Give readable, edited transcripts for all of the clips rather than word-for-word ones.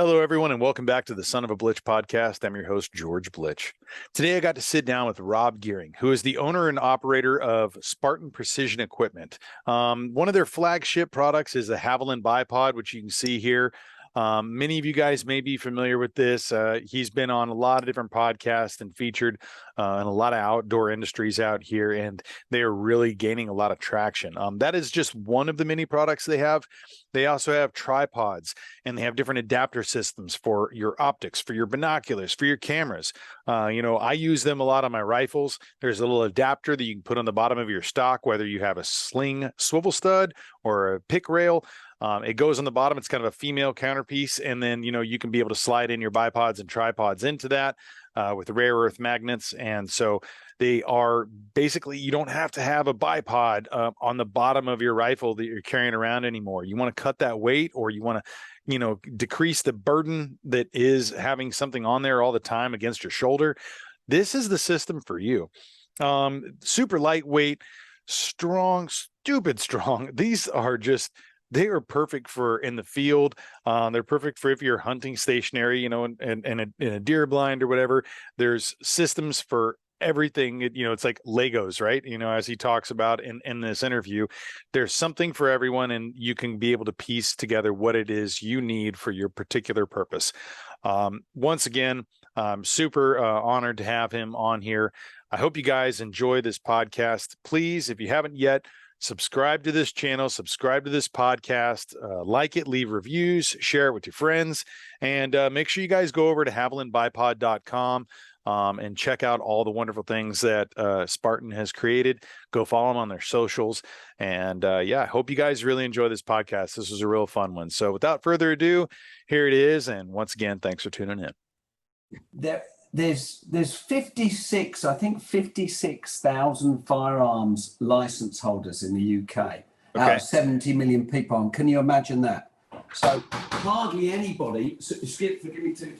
Hello, everyone, and welcome back to the Son of a Blitch podcast. I'm your host, George Blitch. Today, I got to sit down with Rob Gearing, who is the owner and operator of Spartan Precision Equipment. One of their flagship products is the Javelin Bipod, which you can see here. Many of you guys may be familiar with this. He's been on a lot of different podcasts and featured in a lot of outdoor industries out here, and they are really gaining a lot of traction. That is just one of the many products they have. They also have tripods, and they have different adapter systems for your optics, for your binoculars, for your cameras. I use them a lot on my rifles. There's a little adapter that you can put on the bottom of your stock, whether you have a sling swivel stud or a pick rail. It goes on the bottom. It's kind of a female counterpiece. And then, you can be able to slide in your bipods and tripods into that with rare earth magnets. And so they are basically, you don't have to have a bipod on the bottom of your rifle that you're carrying around anymore. You want to cut that weight, or you want to, decrease the burden that is having something on there all the time against your shoulder. This is the system for you. Super lightweight, strong, stupid strong. These are they are perfect for in the field. They're perfect for if you're hunting stationary, in a deer blind or whatever. There's systems for everything. It's like Legos, right? As he talks about in this interview, there's something for everyone, and you can be able to piece together what it is you need for your particular purpose. Once again, I'm super honored to have him on here. I hope you guys enjoy this podcast. Please, if you haven't yet, subscribe to this channel, subscribe to this podcast, like it, leave reviews, share it with your friends, and make sure you guys go over to javelinbipod.com and check out all the wonderful things that Spartan has created. Go follow them on their socials. And I hope you guys really enjoy this podcast. This was a real fun one. So without further ado, here it is. And once again, thanks for tuning in. There's 56,000 firearms license holders in the UK out of 70 million people. And can you imagine that? So hardly anybody, forgive me too,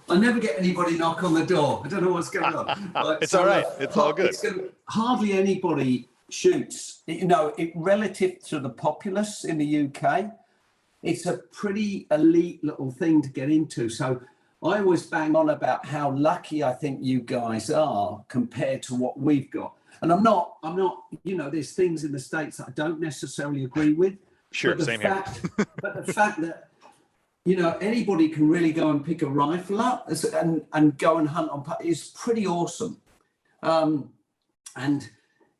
I never get anybody knock on the door. I don't know what's going on. It's all right. It's all good. Hardly anybody shoots. Relative to the populace in the UK, it's a pretty elite little thing to get into. So I always bang on about how lucky I think you guys are compared to what we've got. And I'm not, there's things in the States that I don't necessarily agree with. Sure, same here. But the fact that, anybody can really go and pick a rifle up and go and hunt is pretty awesome. And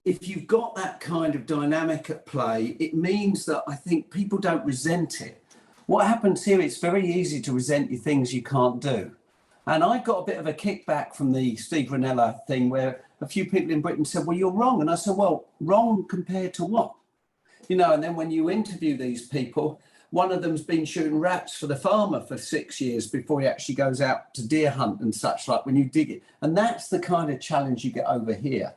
if you've got that kind of dynamic at play, it means that I think people don't resent it. What happens here, it's very easy to resent the things you can't do. And I got a bit of a kickback from the Steve Ranella thing where a few people in Britain said, well, you're wrong. And I said, well, wrong compared to what? And then when you interview these people, one of them's been shooting rats for the farmer for 6 years before he actually goes out to deer hunt and such, like when you dig it. And that's the kind of challenge you get over here.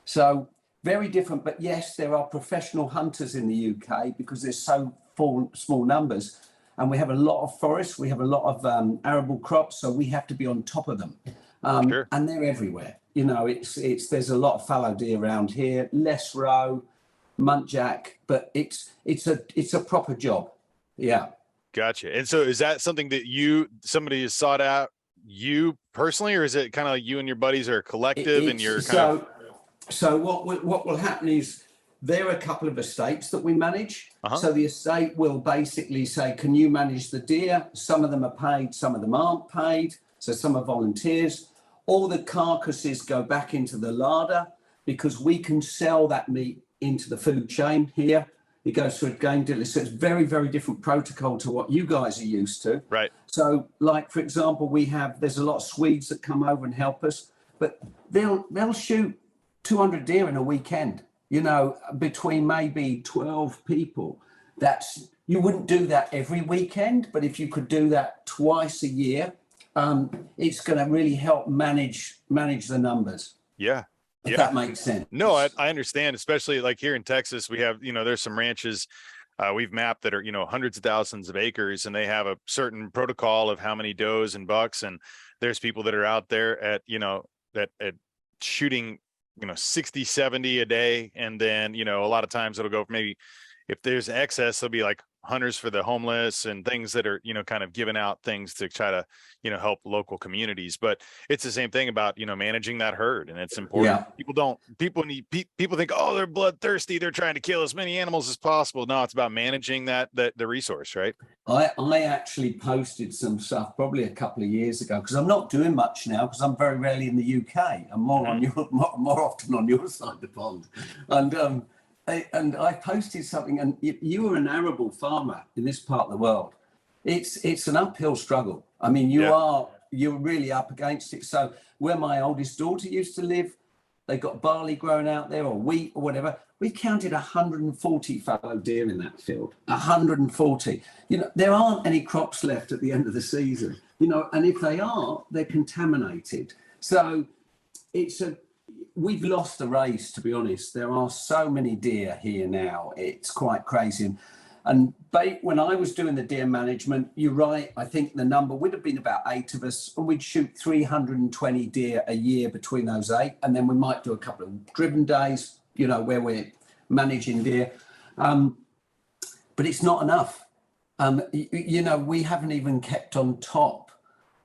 So very different. But yes, there are professional hunters in the UK because there's so small numbers. And we have a lot of forests, we have a lot of arable crops, so we have to be on top of them. Sure. And they're everywhere. There's a lot of fallow deer around here, less roe, muntjac, but it's a proper job. Yeah. Gotcha. And so is that something that somebody has sought out you personally, or is it kind of like you and your buddies are a collective and you're So what will happen is, there are a couple of estates that we manage. Uh-huh. So the estate will basically say, can you manage the deer? Some of them are paid, some of them aren't paid. So some are volunteers. All the carcasses go back into the larder because we can sell that meat into the food chain here. It goes through a game dealer. So it's very, very different protocol to what you guys are used to. Right. So like, for example, there's a lot of Swedes that come over and help us, but they'll shoot 200 deer in a weekend. Between maybe 12 people. You wouldn't do that every weekend, but if you could do that twice a year, it's going to really help manage the numbers. Yeah. If that makes sense. No, I understand, especially like here in Texas, we have, there's some ranches we've mapped that are, hundreds of thousands of acres, and they have a certain protocol of how many does and bucks. And there's people that are out there at shooting 60, 70 a day. And then, a lot of times it'll go maybe if there's excess, there'll be like hunters for the homeless and things that are, kind of giving out things to try to, help local communities. But it's the same thing about, managing that herd. And it's important. People think, oh, they're bloodthirsty, they're trying to kill as many animals as possible. No, it's about managing the resource, right? I actually posted some stuff probably a couple of years ago, because I'm not doing much now because I'm very rarely in the UK. I'm more on more often on your side of the pond. And I posted something, and you were an arable farmer in this part of the world. It's an uphill struggle. I mean, you're really up against it. So where my oldest daughter used to live, they got barley grown out there, or wheat or whatever. We counted 140 fallow deer in that field. 140. There aren't any crops left at the end of the season. And if they are, they're contaminated. So we've lost the race, to be honest. There are so many deer here now. It's quite crazy. And when I was doing the deer management, you're right, I think the number would have been about 8 of us, and we'd shoot 320 deer a year between those 8. And then we might do a couple of driven days, where we're managing deer. But it's not enough. We haven't even kept on top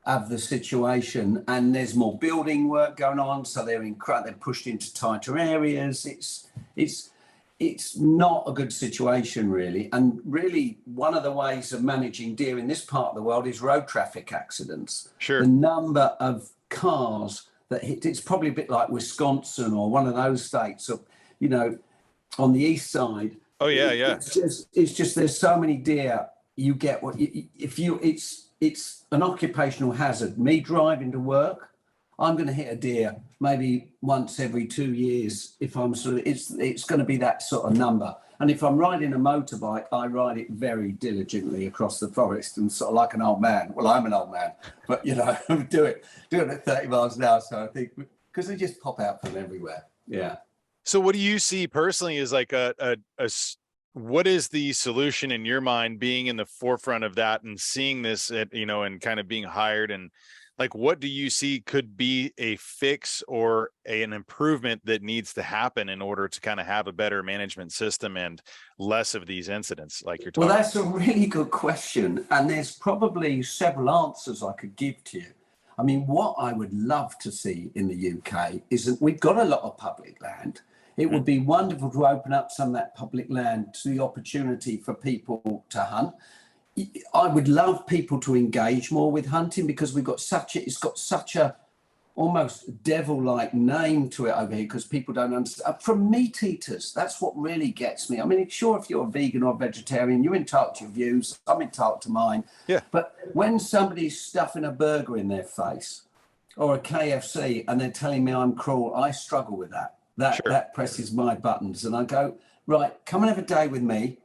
of the situation, and there's more building work going on, so they're pushed into tighter areas. It's not a good situation, really. And really, one of the ways of managing deer in this part of the world is road traffic accidents. Sure. The number of cars that hit, it's probably a bit like Wisconsin or one of those states, on the east side. Oh yeah. It's just there's so many deer. You get it's an occupational hazard. Me driving to work, I'm going to hit a deer maybe once every 2 years. If I'm it's going to be that sort of number. And if I'm riding a motorbike, I ride it very diligently across the forest and sort of like an old man. Well, I'm an old man, but do it at 30 miles an hour. So I think because they just pop out from everywhere. Yeah. So what do you see personally as like what is the solution in your mind, being in the forefront of that and seeing this and kind of being hired, and like, what do you see could be a fix or an improvement that needs to happen in order to kind of have a better management system and less of these incidents like you're talking about? Well, that's a really good question. And there's probably several answers I could give to you. I mean, what I would love to see in the UK is that we've got a lot of public land. It would be wonderful to open up some of that public land to the opportunity for people to hunt. I would love people to engage more with hunting, because it's got such a almost devil-like name to it over here, because people don't understand. From meat eaters, that's what really gets me. I mean, sure, if you're a vegan or vegetarian, you're entitled to your views. I'm entitled to mine. Yeah. But when somebody's stuffing a burger in their face or a KFC and they're telling me I'm cruel, I struggle with that. That presses my buttons, and I go, right, come and have a day with me,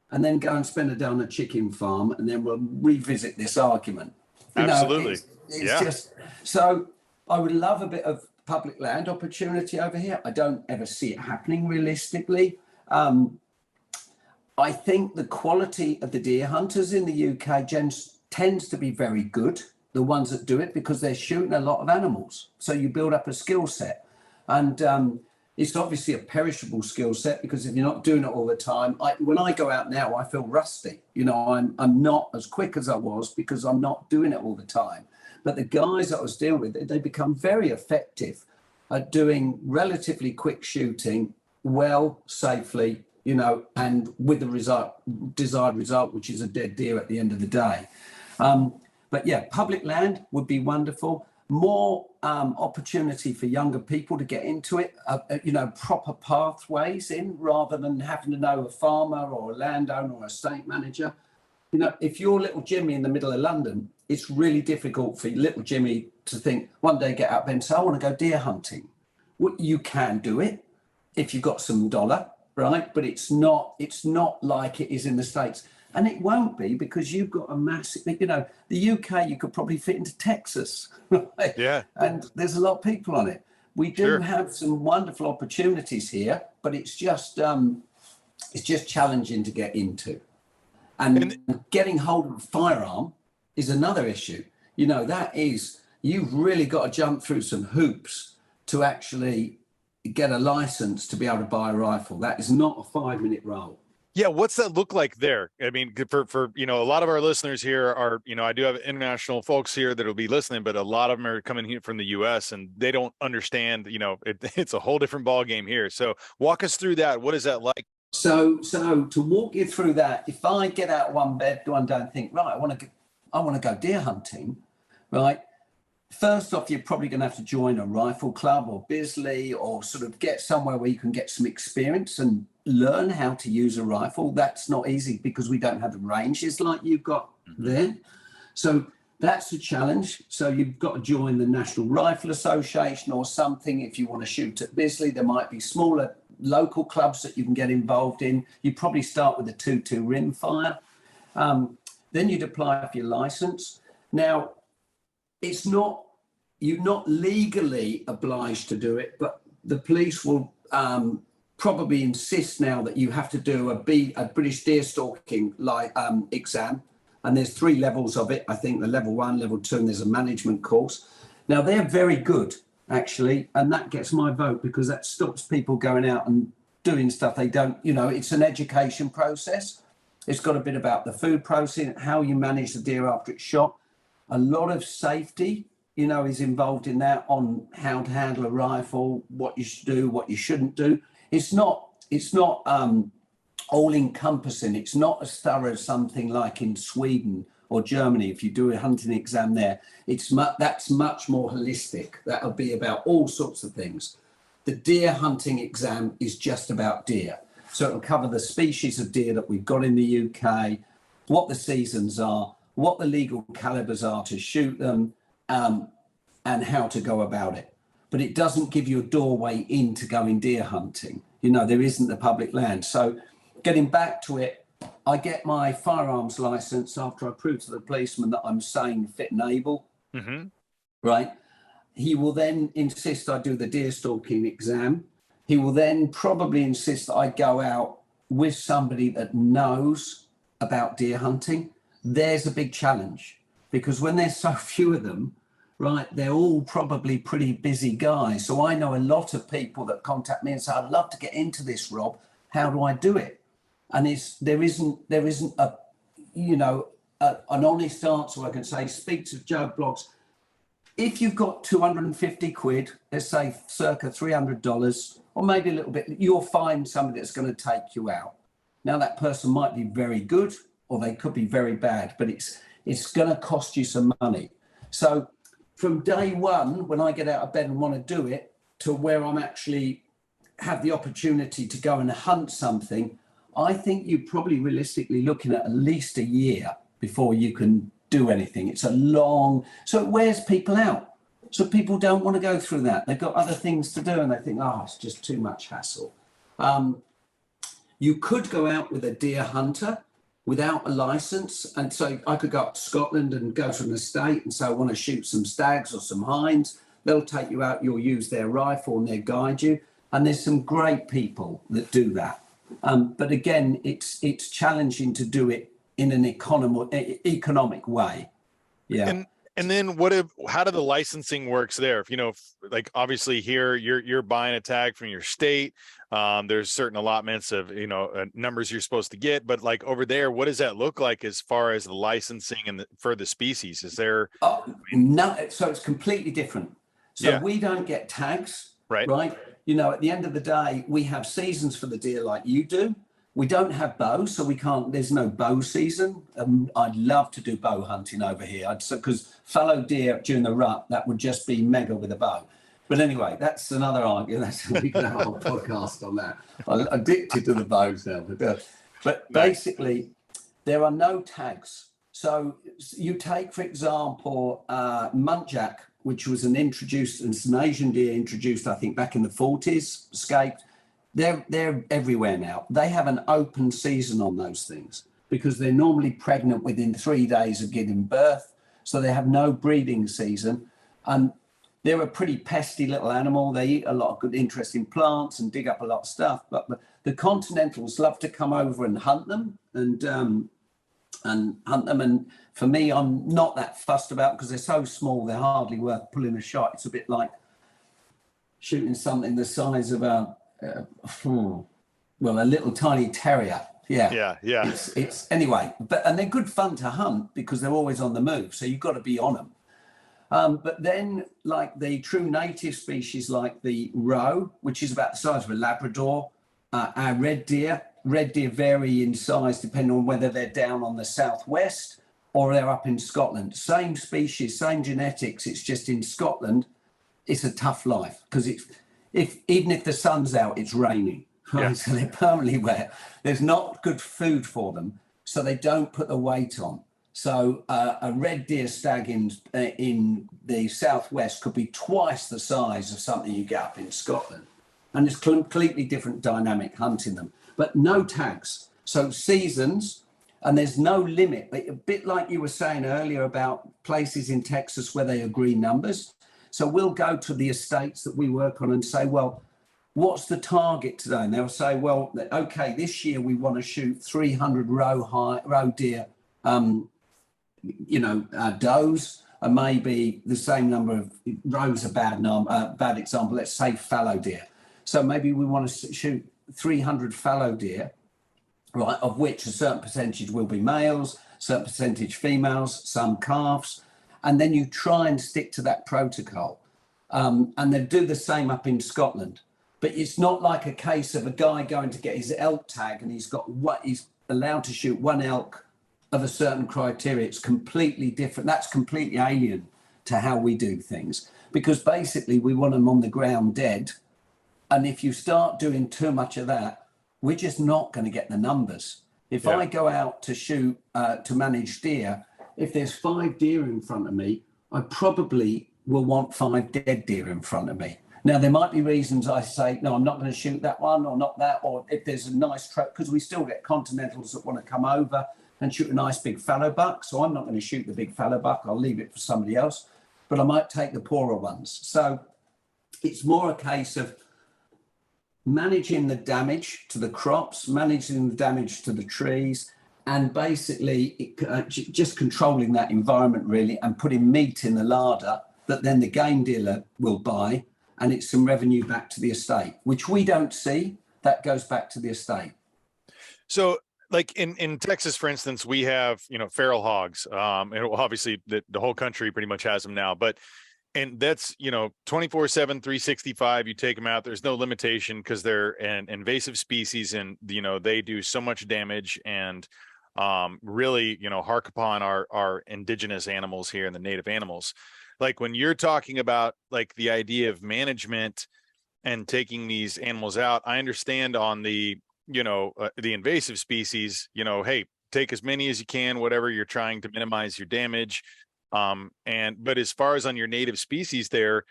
and then go and spend a day on a chicken farm, and then we'll revisit this argument. Absolutely. It's just so. I would love a bit of public land opportunity over here. I don't ever see it happening realistically. I think the quality of the deer hunters in the UK tends to be very good, the ones that do it, because they're shooting a lot of animals. So you build up a skill set. And it's obviously a perishable skill set, because if you're not doing it all the time, when I go out now, I feel rusty. I'm not as quick as I was because I'm not doing it all the time. But the guys that I was dealing with, they become very effective at doing relatively quick shooting, well, safely, and with the desired result, which is a dead deer at the end of the day. But yeah, public land would be wonderful. More opportunity for younger people to get into it, proper pathways in, rather than having to know a farmer or a landowner or a estate manager. If you're little Jimmy in the middle of London, it's really difficult for little Jimmy to think one day, get out of bed and say, I want to go deer hunting. Well, you can do it if you've got some dollar, right? But it's not like it is in the States. And it won't be, because you've got a massive, the UK, you could probably fit into Texas, right? Yeah. And there's a lot of people on it. We do have some wonderful opportunities here, but it's just challenging to get into. And getting hold of a firearm is another issue. You've really got to jump through some hoops to actually get a license to be able to buy a rifle. That is not a 5-minute roll. Yeah, what's that look like there? I mean, for a lot of our listeners here are, I do have international folks here that'll be listening, but a lot of them are coming here from the US and they don't understand, it's a whole different ball game here. So walk us through that. What is that like? So to walk you through that, if I get out of one bed one day and think, right, I want to go deer hunting, right? First off, you're probably going to have to join a rifle club or Bisley, or sort of get somewhere where you can get some experience and learn how to use a rifle. That's not easy because we don't have the ranges like you've got there. So that's a challenge. So you've got to join the National Rifle Association or something. If you want to shoot at Bisley, there might be smaller local clubs that you can get involved in. You probably start with a 2.2 rimfire. Then you'd apply for your license. Now, you're not legally obliged to do it, but the police will probably insist now that you have to do a British deer stalking exam. And there's 3 levels of it. I think the level 1, level 2, and there's a management course. Now, they're very good, actually, and that gets my vote because that stops people going out and doing stuff they don't, it's an education process. It's got a bit about the food processing, how you manage the deer after it's shot. A lot of safety, is involved in that, on how to handle a rifle, what you should do, what you shouldn't do. It's not all encompassing. It's not as thorough as something like in Sweden or Germany. If you do a hunting exam there, that's much more holistic. That'll be about all sorts of things. The deer hunting exam is just about deer. So it'll cover the species of deer that we've got in the UK, what the seasons are, what the legal calibers are to shoot them, and how to go about it. But it doesn't give you a doorway into going deer hunting. There isn't the public land. So getting back to it, I get my firearms license after I prove to the policeman that I'm sane, fit and able, right? He will then insist I do the deer stalking exam. He will then probably insist that I go out with somebody that knows about deer hunting. There's a big challenge because when there's so few of them, right, they're all probably pretty busy guys. So I know a lot of people that contact me and say, I'd love to get into this, Rob. How do I do it? And there isn't an honest answer. I can say, speak to Joe Blogs. If you've got 250 quid, let's say circa $300, or maybe a little bit, you'll find somebody that's going to take you out. Now that person might be very good, or they could be very bad, but it's going to cost you some money. So from day one, when I get out of bed and want to do it, to where I'm actually have the opportunity to go and hunt something, I think you're probably realistically looking at least a year before you can do anything. It's a long, so it wears people out. So people don't want to go through that. They've got other things to do and they think, it's just too much hassle. You could go out with a deer hunter without a license. And so I could go up to Scotland and go to an estate and say, I want to shoot some stags or some hinds. They'll take you out, you'll use their rifle and they'll guide you. And there's some great people that do that. But again, it's challenging to do it in an economic way. Yeah. And then how do the licensing works there? If, like obviously here you're buying a tag from your state. There's certain allotments of, numbers you're supposed to get, but like over there, what does that look like as far as the licensing and for the species? Is there? No, so it's completely different. So we don't get tags, right? At the end of the day, we have seasons for the deer like you do. We don't have bow, so we can't, there's no bow season. I'd love to do bow hunting over here. Because fallow deer during the rut, that would just be mega with a bow. But anyway, that's another argument. We can have a whole podcast on that. I'm addicted to the bows now. But basically, there are no tags. So you take, for example, muntjac, which was an Asian deer introduced, I think, back in the 40s, escaped. They're everywhere now. They have an open season on those things because they're normally pregnant within 3 days of giving birth. So they have no breeding season. And they're a pretty pesty little animal. They eat a lot of good, interesting plants and dig up a lot of stuff. But the continentals love to come over and hunt them and hunt them. And for me, I'm not that fussed about because they're so small, they're hardly worth pulling a shot. It's a bit like shooting something the size of a little tiny terrier. Yeah. Yeah. It's anyway, and they're good fun to hunt because they're always on the move. So you've got to be on them. But then, like the true native species, like the roe, which is about the size of a Labrador, our red deer vary in size depending on whether they're down on the southwest or they're up in Scotland. Same species, same genetics. It's just in Scotland, it's a tough life because even if the sun's out, it's raining. Right? Yeah. So they're permanently wet. There's not good food for them, so they don't put the weight on. So a red deer stag in the southwest could be twice the size of something you get up in Scotland. And it's completely different dynamic hunting them, but no tags. So seasons, and there's no limit. A bit like you were saying earlier about places in Texas where they agree numbers. So we'll go to the estates that we work on and say, well, what's the target today? And they'll say, well, okay, this year we want to shoot 300 roe deer, does, and maybe the same number of roes, a bad example, let's say fallow deer. So maybe we want to shoot 300 fallow deer, right, of which a certain percentage will be males, certain percentage females, some calves, and then you try and stick to that protocol. And they do the same up in Scotland. But it's not like a case of a guy going to get his elk tag and he's allowed to shoot one elk of a certain criteria. It's completely different. That's completely alien to how we do things, because basically we want them on the ground dead. And if you start doing too much of that, we're just not going to get the numbers. If I go out to shoot, to manage deer, if there's 5 deer in front of me, I probably will want 5 dead deer in front of me. Now, there might be reasons I say, no, I'm not going to shoot that one or not that, or if there's a nice trap, because we still get continentals that want to come over and shoot a nice big fallow buck. So I'm not going to shoot the big fallow buck. I'll leave it for somebody else, but I might take the poorer ones. So it's more a case of managing the damage to the crops, managing the damage to the trees, and basically just controlling that environment really, and putting meat in the larder that then the game dealer will buy, and it's some revenue back to the estate, which we don't see. That goes back to the estate. So like in Texas, for instance, we have, feral hogs. And obviously the whole country pretty much has them now, and that's, 24/7, 365, you take them out. There's no limitation because they're an invasive species, and, they do so much damage, and really, hark upon our indigenous animals here and the native animals. Like when you're talking about like the idea of management and taking these animals out, I understand on the invasive species, hey, take as many as you can, whatever you're trying to minimize your damage. But as far as on your native species there,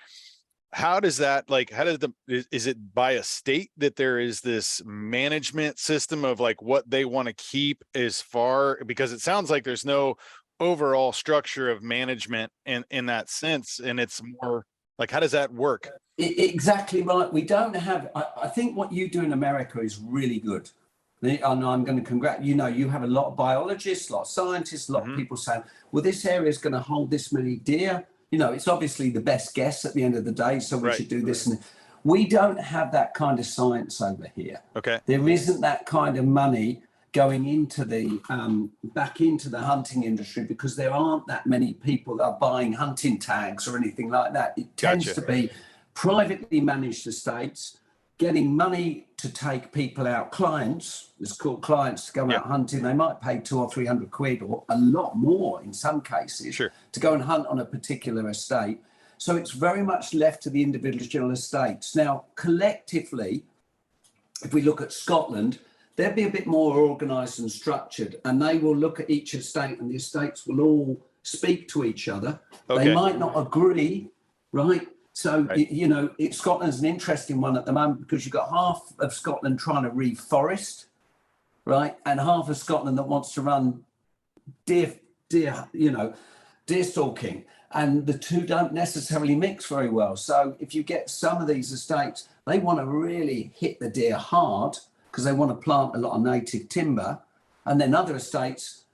is it by a state that there is this management system of like what they want to keep because it sounds like there's no overall structure of management in that sense. And it's more like, how does that work? Exactly right. We don't have, I think what you do in America is really good. And I'm going to congratulate, you have a lot of biologists, a lot of scientists, a lot of people saying, well, this area is going to hold this many deer. It's obviously the best guess at the end of the day. So we should do this. And we don't have that kind of science over here. Okay. There isn't that kind of money going into back into the hunting industry, because there aren't that many people that are buying hunting tags or anything like that. It tends to be privately managed estates getting money to take people out, clients, it's called clients, to go out hunting. They might pay 200 or 300 quid or a lot more in some cases to go and hunt on a particular estate. So it's very much left to the individual estates. Now, collectively, if we look at Scotland, they'll be a bit more organised and structured, and they will look at each estate, and the estates will all speak to each other. Okay. They might not agree, right? So, Scotland's an interesting one at the moment, because you've got half of Scotland trying to reforest, right? And half of Scotland that wants to run deer stalking. And the two don't necessarily mix very well. So if you get some of these estates, they want to really hit the deer hard because they want to plant a lot of native timber. And then other estates,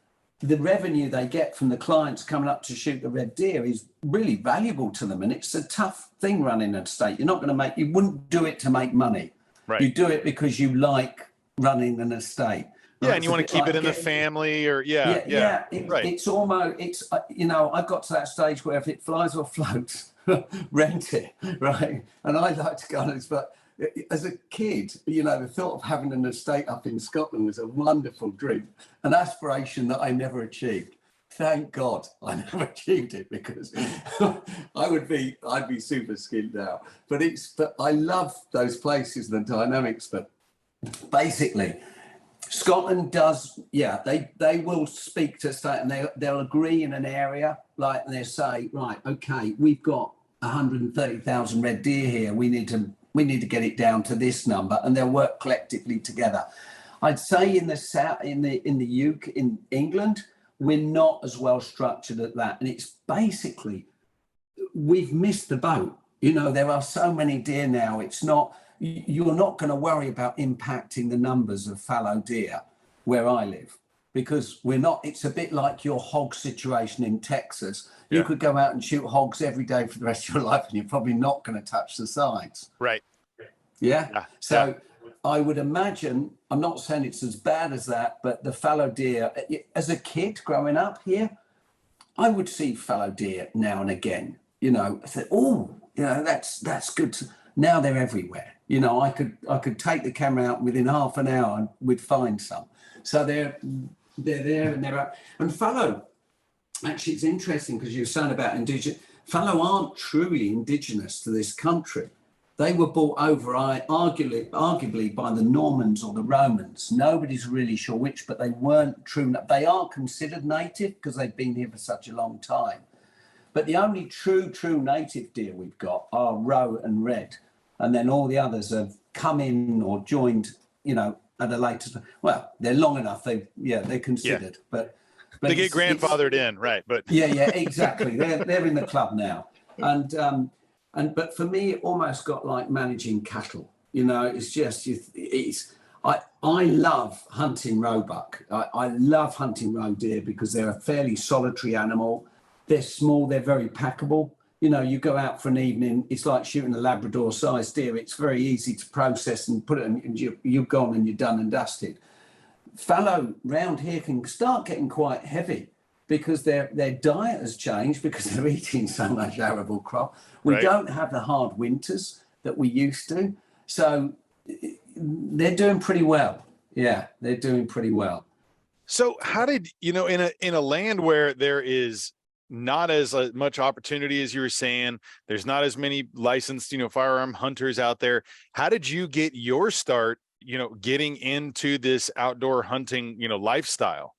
the revenue they get from the clients coming up to shoot the red deer is really valuable to them. And it's a tough thing running an estate. You wouldn't do it to make money. Right. You do it because you like running an estate. Yeah, and you want to keep it in the family, or right. It's almost, I've got to that stage where if it flies or floats, rent it, right? And I like to go on this, but as a kid, the thought of having an estate up in Scotland was a wonderful dream, an aspiration that I never achieved. Thank God I never achieved it, because I'd be super skint now. But I love those places, the dynamics. But basically, Scotland does, they will speak to state, and they'll agree in an area, like, and they'll say, right, okay, we've got 130,000 red deer here. We need to get it down to this number, and they'll work collectively together. I'd say in the South, in the UK, in England, we're not as well structured at that, and it's basically, we've missed the boat. There are so many deer now. You're not going to worry about impacting the numbers of fallow deer where I live, because we're not. It's a bit like your hog situation in Texas. You could go out and shoot hogs every day for the rest of your life, and you're probably not going to touch the sides. Right. Yeah. So I would imagine, I'm not saying it's as bad as that, but the fallow deer, as a kid growing up here, I would see fallow deer now and again. I said, that's good. Now they're everywhere. I could take the camera out, within half an hour and we'd find some. So they're there and they're up. And fallow, actually, it's interesting because you're saying about indigenous. Fallow aren't truly indigenous to this country. They were brought over, arguably, by the Normans or the Romans. Nobody's really sure which, but they weren't true. They are considered native because they've been here for such a long time. But the only true native deer we've got are roe and red. And then all the others have come in or joined, at a later. Well, they're long enough. They're considered, but they get grandfathered in, right? But exactly. They're in the club now, but for me, it almost got like managing cattle. It's just I love hunting roebuck. I love hunting roe deer because they're a fairly solitary animal. They're small. They're very packable. You go out for an evening, it's like shooting a Labrador-sized deer. It's very easy to process and put it in, and you're gone and you're done and dusted. Fallow round here can start getting quite heavy because their diet has changed because they're eating so much arable crop. We don't have the hard winters that we used to. So they're doing pretty well. Yeah, they're doing pretty well. So how did, in a land where there is not as much opportunity as you were saying, there's not as many licensed, firearm hunters out there. How did you get your start, getting into this outdoor hunting, lifestyle?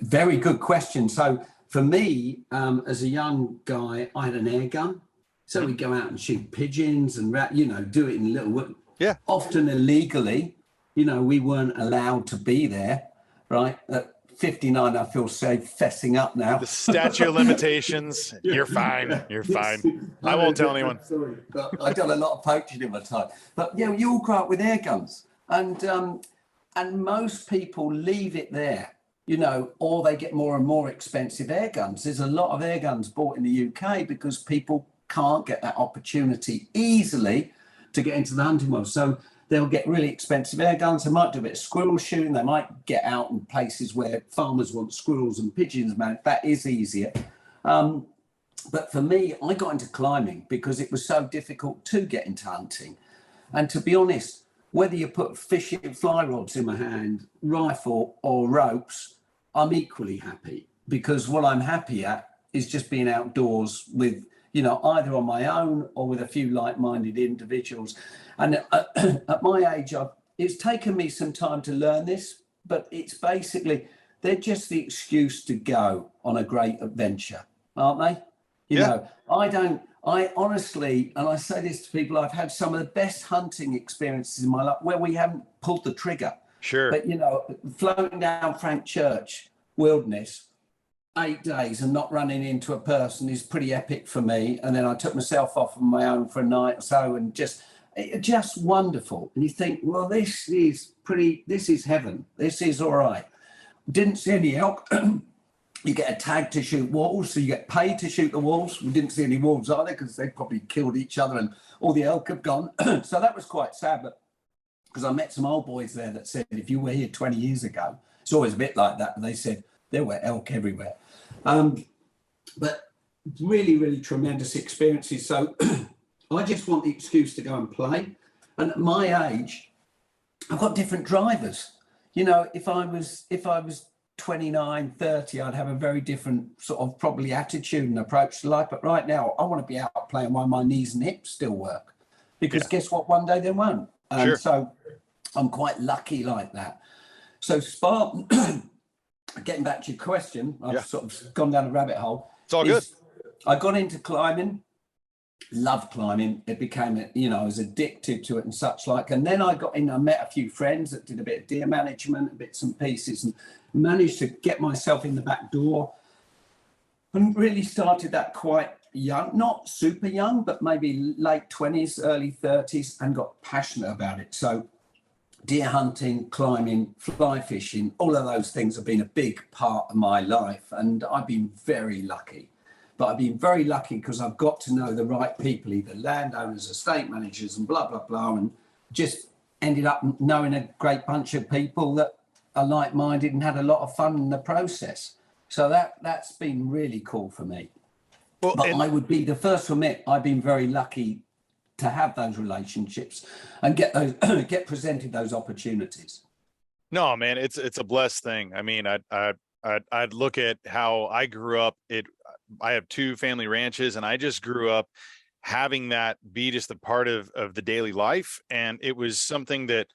Very good question. So for me, as a young guy, I had an air gun. So we'd go out and shoot pigeons and, do it in little, often illegally. We weren't allowed to be there, right? At 59, I feel safe fessing up now. The statute of limitations, you're fine. You're fine. I won't tell anyone. Sorry, but I've done a lot of poaching in my time. But you all grow up with air guns, and most people leave it there, or they get more and more expensive air guns. There's a lot of air guns bought in the UK because people can't get that opportunity easily to get into the hunting world. So they'll get really expensive air guns. They might do a bit of squirrel shooting. They might get out in places where farmers want squirrels and pigeons, man. That is easier. But for me, I got into climbing because it was so difficult to get into hunting. And to be honest, whether you put fishing fly rods in my hand, rifle or ropes, I'm equally happy, because what I'm happy at is just being outdoors with, either on my own or with a few like-minded individuals. And at my age, it's taken me some time to learn this, but it's basically, they're just the excuse to go on a great adventure, aren't they? I honestly, and I say this to people, I've had some of the best hunting experiences in my life where we haven't pulled the trigger. Sure. But, floating down Frank Church Wilderness, 8 days and not running into a person is pretty epic for me. And then I took myself off on my own for a night or so, and just wonderful. And you think, well, this is heaven. This is all right. Didn't see any elk. You get a tag to shoot wolves, so you get paid to shoot the wolves. We didn't see any wolves either because they probably killed each other and all the elk have gone. So that was quite sad. But because I met some old boys there that said, if you were here 20 years ago, it's always a bit like that. And they said there were elk everywhere. But really, really tremendous experiences. So I just want the excuse to go and play. And at my age, I've got different drivers. You know, if I was 29, 30, I'd have a very different sort of probably attitude and approach to life. But right now, I want to be out playing while my knees and hips still work. Because guess what? One day they won't. And so I'm quite lucky like that. So Spartan, getting back to your question, I've sort of gone down a rabbit hole. It's all good. I got into climbing, loved climbing. It became, you know, I was addicted to it and such like. And then I got in, I met a few friends that did a bit of deer management, bits and pieces, and managed to get myself in the back door and really started that quite young, not super young, but maybe late 20s, early 30s, and got passionate about it. So deer hunting, climbing, fly fishing, all of those things have been a big part of my life. And I've been very lucky. But I've been very lucky because I've got to know the right people, either landowners, estate managers, and blah, blah, blah, and just ended up knowing a great bunch of people that are like-minded and had a lot of fun in the process. So that's been really cool for me. Well, but I would be the first to admit I've been very lucky to have those relationships and get those get presented those opportunities. No, man, it's a blessed thing. I mean, I'd look at how I grew up. I have 2 family ranches, and I just grew up having that be just a part of the daily life. And it was something that,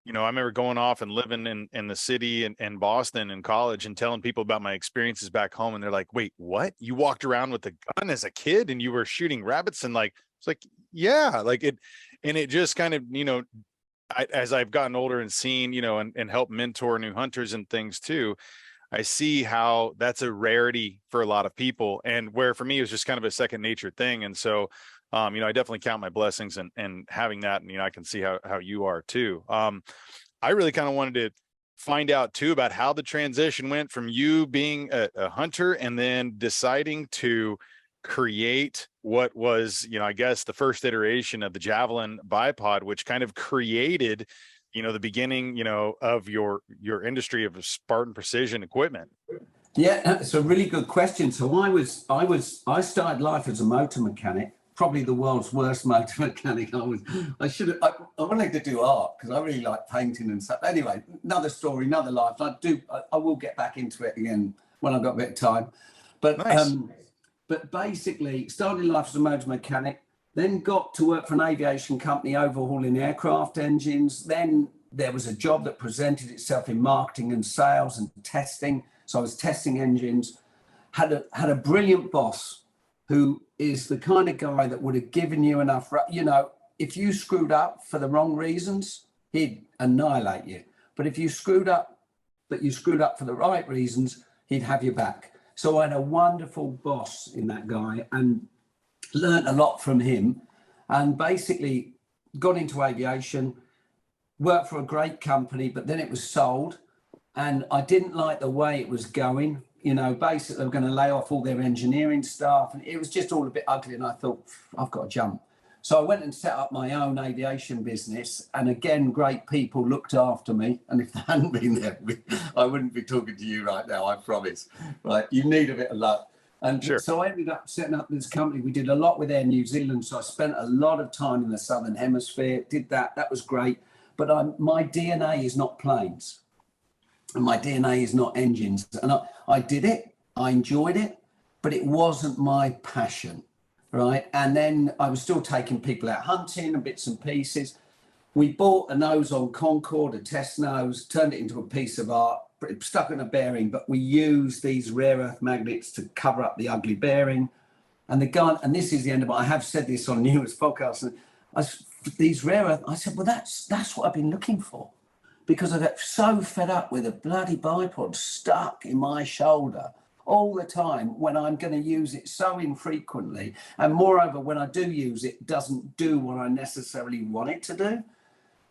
you know, I remember going off and living in the city and Boston in college and telling people about my experiences back home. And they're like, wait, what? You walked around with a gun as a kid and you were shooting rabbits? And like, it's like, yeah, like it, and it just kind of, you know, as I've gotten older and seen, you know, and help mentor new hunters and things too, I see how that's a rarity for a lot of people, and where for me it was just kind of a second nature thing. And so, you know, I definitely count my blessings and having that, and, you know, I can see how you are too. I really kind of wanted to find out too about how the transition went from you being a hunter and then deciding to create what was, you know, I guess the first iteration of the Javelin Bipod, which kind of created, you know, the beginning, you know, of your industry of Spartan precision equipment. Yeah, it's a really good question. So I started life as a motor mechanic, probably the world's worst motor mechanic. I wanted to do art because I really like painting and stuff. Anyway, another story, another life. I will get back into it again when I've got a bit of time. But nice. But basically started life as a motor mechanic. Then got to work for an aviation company overhauling aircraft engines. Then there was a job that presented itself in marketing and sales and testing. So I was testing engines, had a brilliant boss who is the kind of guy that would have given you enough, you know, if you screwed up for the wrong reasons, he'd annihilate you. But if you screwed up, but you screwed up for the right reasons, he'd have your back. So I had a wonderful boss in that guy and learned a lot from him, and basically got into aviation, worked for a great company, but then it was sold and I didn't like the way it was going. You know, basically they were going to lay off all their engineering staff and it was just all a bit ugly, and I thought, I've got to jump. So I went and set up my own aviation business, and again, great people looked after me, and if they hadn't been there, I wouldn't be talking to you right now, I promise. Right, you need a bit of luck. And so I ended up setting up this company. We did a lot with Air New Zealand. So I spent a lot of time in the Southern Hemisphere, did that. That was great. But my DNA is not planes. And my DNA is not engines. And I did it. I enjoyed it. But it wasn't my passion, right? And then I was still taking people out hunting and bits and pieces. We bought a nose on Concord, a test nose, turned it into a piece of art, stuck in a bearing, but we used these rare earth magnets to cover up the ugly bearing. And the gun, and this is the end of it, I have said this on numerous podcasts, and these rare earth, I said, well, that's what I've been looking for, because I got so fed up with a bloody bipod stuck in my shoulder all the time when I'm going to use it so infrequently. And moreover, when I do use it, it doesn't do what I necessarily want it to do.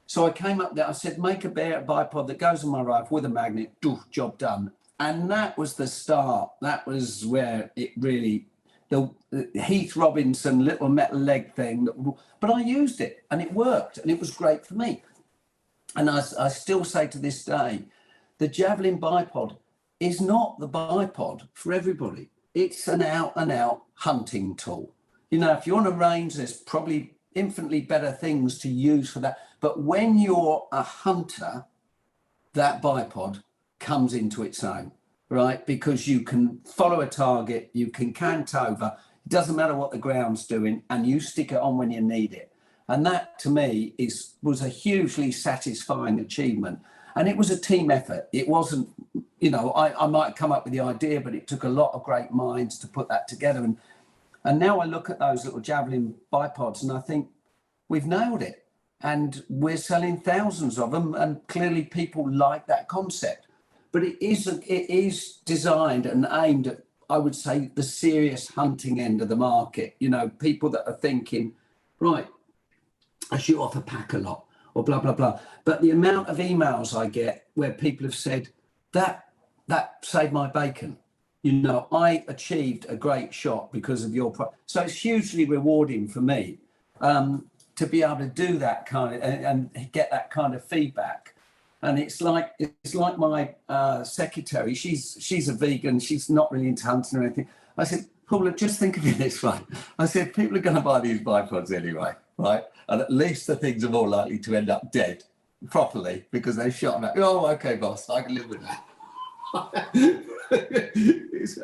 So I came up there, I said, make a bipod that goes on my rifle with a magnet, job done. And that was the start. That was where it really, the Heath Robinson little metal leg thing, but I used it and it worked and it was great for me. And I still say to this day, the Javelin Bipod is not the bipod for everybody. It's an out and out hunting tool. You know, if you're on a range, there's probably infinitely better things to use for that. But when you're a hunter, that bipod comes into its own, right? Because you can follow a target, you can cant over, it doesn't matter what the ground's doing, and you stick it on when you need it. And that to me was a hugely satisfying achievement. And it was a team effort. It wasn't, you know, I might come up with the idea, but it took a lot of great minds to put that together. And now I look at those little Javelin bipods and I think we've nailed it. And we're selling thousands of them. And clearly people like that concept. But it is designed and aimed at, I would say, the serious hunting end of the market. You know, people that are thinking, right, I shoot off a pack a lot or blah, blah, blah. But the amount of emails I get where people have said, that saved my bacon. You know, I achieved a great shot because of your so it's hugely rewarding for me to be able to do that kind of and get that kind of feedback. And it's like my secretary. She's a vegan. She's not really into hunting or anything. I said, Paula, just think of it this way. I said, people are going to buy these bipods anyway, right? And at least the things are more likely to end up dead properly because they shot them. Oh, okay, boss, I can live with that.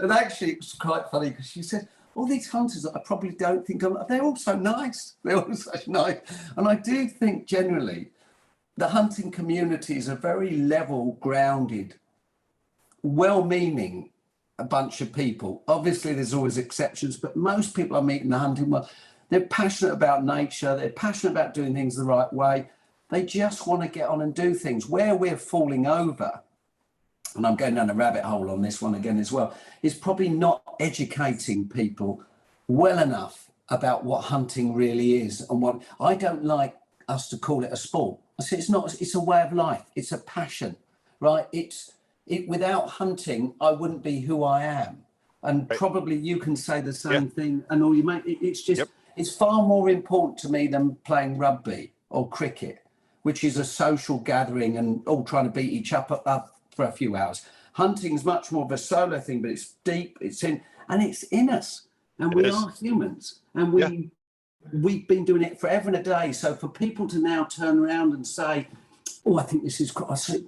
And actually, it was quite funny because she said, all these hunters that I probably don't think they're all so nice. They're all so nice. And I do think generally the hunting community is a very level, grounded, well-meaning a bunch of people. Obviously, there's always exceptions, but most people I meet in the hunting world, they're passionate about nature. They're passionate about doing things the right way. They just want to get on and do things. Where we're falling over, and I'm going down a rabbit hole on this one again as well, is probably not educating people well enough about what hunting really is. And what I don't like us to call it a sport. I say it's not, it's a way of life. It's a passion, right? Without hunting, I wouldn't be who I am. And probably you can say the same thing. And all you make, it's just, it's far more important to me than playing rugby or cricket, which is a social gathering and all trying to beat each other up for a few hours. Hunting is much more of a solo thing, but it's deep, it's in us. And we are humans. And we've been doing it forever and a day. So for people to now turn around and say, oh, I think this is great. I say,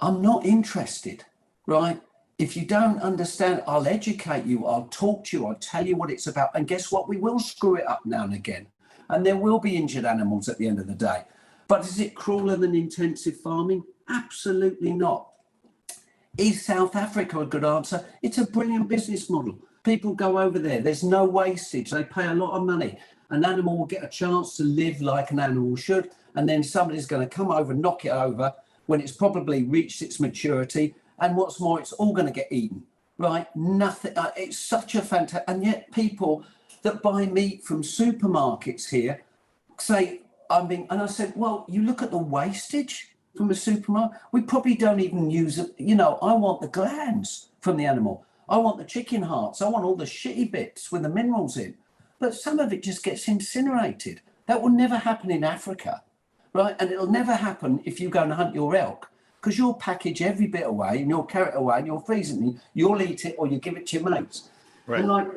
I'm not interested, right? If you don't understand, I'll educate you, I'll talk to you, I'll tell you what it's about. And guess what? We will screw it up now and again. And there will be injured animals at the end of the day. But is it crueler than intensive farming? Absolutely not. Is South Africa a good answer? It's a brilliant business model. People go over there. There's no wastage. They pay a lot of money. An animal will get a chance to live like an animal should. And then somebody's going to come over and knock it over when it's probably reached its maturity. And what's more, it's all going to get eaten, right? Nothing. It's such a fantastic. And yet people that buy meat from supermarkets here say, and I said, well, you look at the wastage from a supermarket. We probably don't even use it. You know, I want the glands from the animal. I want the chicken hearts. I want all the shitty bits with the minerals in. But some of it just gets incinerated. That will never happen in Africa, right? And it'll never happen if you go and hunt your elk, because you'll package every bit away and you'll carry it away and you'll freeze it and you'll eat it or you give it to your mates. Right. And like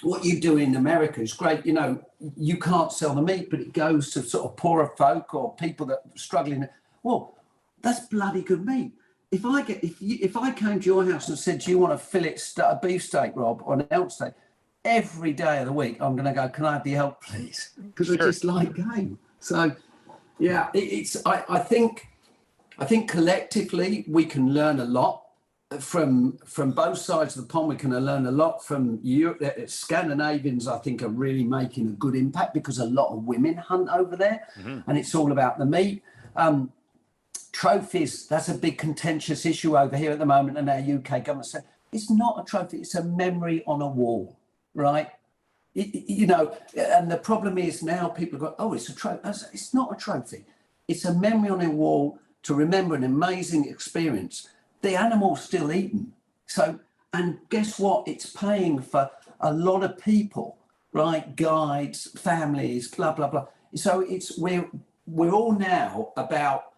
what you do in America is great. You know, you can't sell the meat, but it goes to sort of poorer folk or people that are struggling. Well, that's bloody good meat. If I came to your house and said, do you want a beef steak, Rob, or an elk steak? Every day of the week, I'm going to go, can I have the elk, please? Because I just like game. So, yeah, I think collectively we can learn a lot from both sides of the pond. We can learn a lot from Europe. Scandinavians, I think, are really making a good impact because a lot of women hunt over there, and it's all about the meat. Trophies, that's a big contentious issue over here at the moment, and our UK government said it's not a trophy, it's a memory on a wall, right? You know, and the problem is now people go, oh, it's a trophy. It's not a trophy. It's a memory on a wall to remember an amazing experience. The animal's still eaten. So, and guess what? It's paying for a lot of people, right? Guides, families, blah, blah, blah. So we're all now about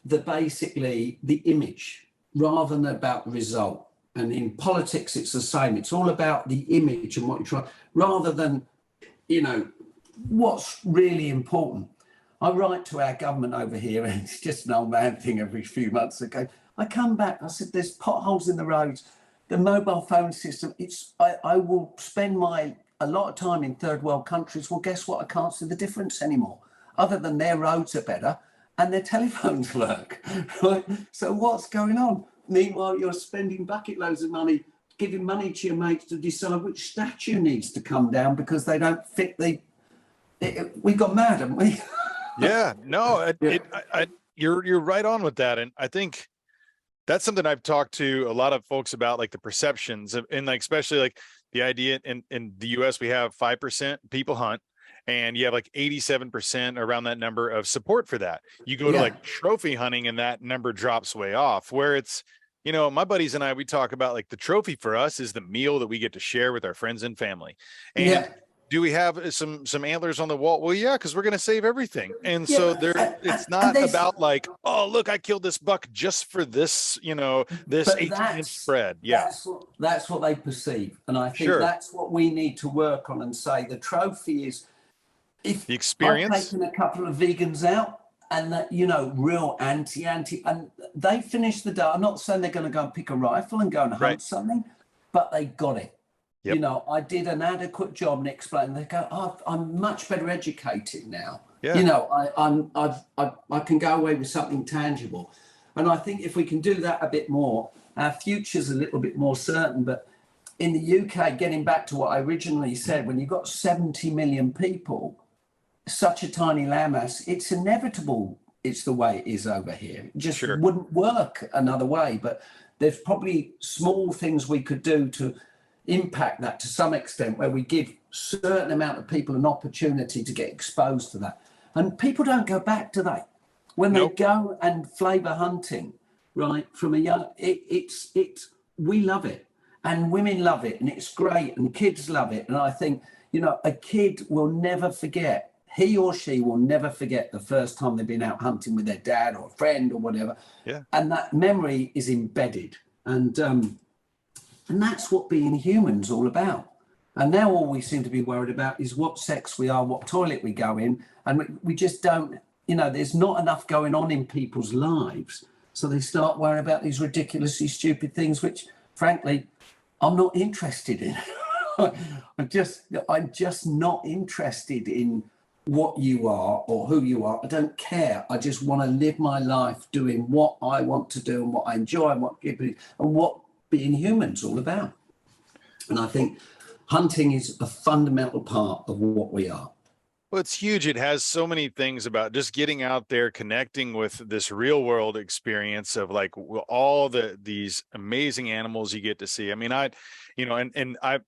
basically the image rather than about the result. And in politics, it's the same. It's all about the image and what you try, rather than, what's really important. I write to our government over here, and it's just an old man thing every few months ago. I come back, I said, there's potholes in the roads, the mobile phone system. I will spend a lot of time in third world countries. Well, guess what? I can't see the difference anymore, other than their roads are better and their telephones work, right? So what's going on? Meanwhile, you're spending bucket loads of money, giving money to your mates to decide which statue needs to come down because they don't fit we got mad, haven't we? Yeah, no, you're right on with that. And I think that's something I've talked to a lot of folks about, like the perceptions of, and like, especially like the idea in the US, we have 5% people hunt, and you have like 87% around that number of support for that. You go to like trophy hunting and that number drops way off, where it's, my buddies and I, we talk about like the trophy for us is the meal that we get to share with our friends and family. And do we have some antlers on the wall? Well, yeah, because we're going to save everything. And so it's not about like, oh, look, I killed this buck just for this, this 18-inch spread. Yeah, that's what they perceive. And I think that's what we need to work on and say the trophy is, if the experience. I've taken a couple of vegans out and that, real anti, and they finish the day. I'm not saying they're going to go and pick a rifle and go and hunt something, but they got it. Yep. I did an adequate job and explain. They go, oh, I'm much better educated now. Yeah. I can go away with something tangible. And I think if we can do that a bit more, our future's a little bit more certain. But in the UK, getting back to what I originally said, when you've got 70 million people, such a tiny landmass, it's inevitable it's the way it is over here. It just wouldn't work another way. But there's probably small things we could do to impact that to some extent, where we give certain amount of people an opportunity to get exposed to that. And people don't go back, do they? When they go and flavor hunting, right, from a young, we love it, and women love it, and it's great, and kids love it. And I think, a kid will never forget, he or she will never forget the first time they've been out hunting with their dad or a friend or whatever. Yeah. And that memory is embedded. And that's what being human's all about. And now all we seem to be worried about is what sex we are, what toilet we go in. And we just don't, there's not enough going on in people's lives. So they start worrying about these ridiculously stupid things, which frankly, I'm not interested in. I'm just not interested in what you are or who you are. I don't care. I just want to live my life doing what I want to do and what I enjoy and what being human's all about. And I think hunting is a fundamental part of what we are. Well, it's huge. It has so many things about just getting out there, connecting with this real world experience of like all these amazing animals you get to see. I mean,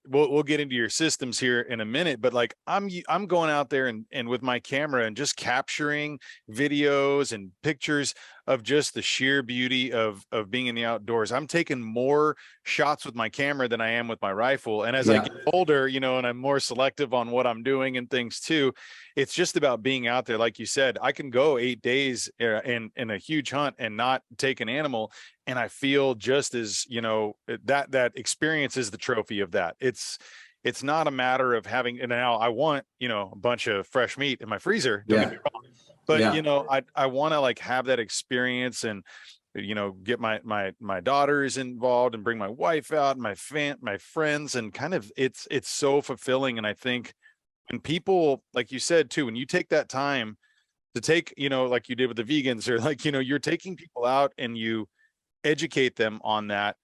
we'll get into your systems here in a minute, but like I'm going out there and with my camera and just capturing videos and pictures of just the sheer beauty of being in the outdoors. I'm taking more shots with my camera than I am with my rifle. And as I get older, and I'm more selective on what I'm doing and things too, it's just about being out there. Like you said, I can go 8 days in a huge hunt and not take an animal, and I feel just as, that experience is the trophy of that. It's not a matter of having, and now I want, a bunch of fresh meat in my freezer. Don't get me wrong. But, I want to like have that experience and, get my daughters involved and bring my wife out, my friends, and kind of it's so fulfilling. And I think when people, like you said too, when you take that time to take, like you did with the vegans, or like, you're taking people out and you educate them on that,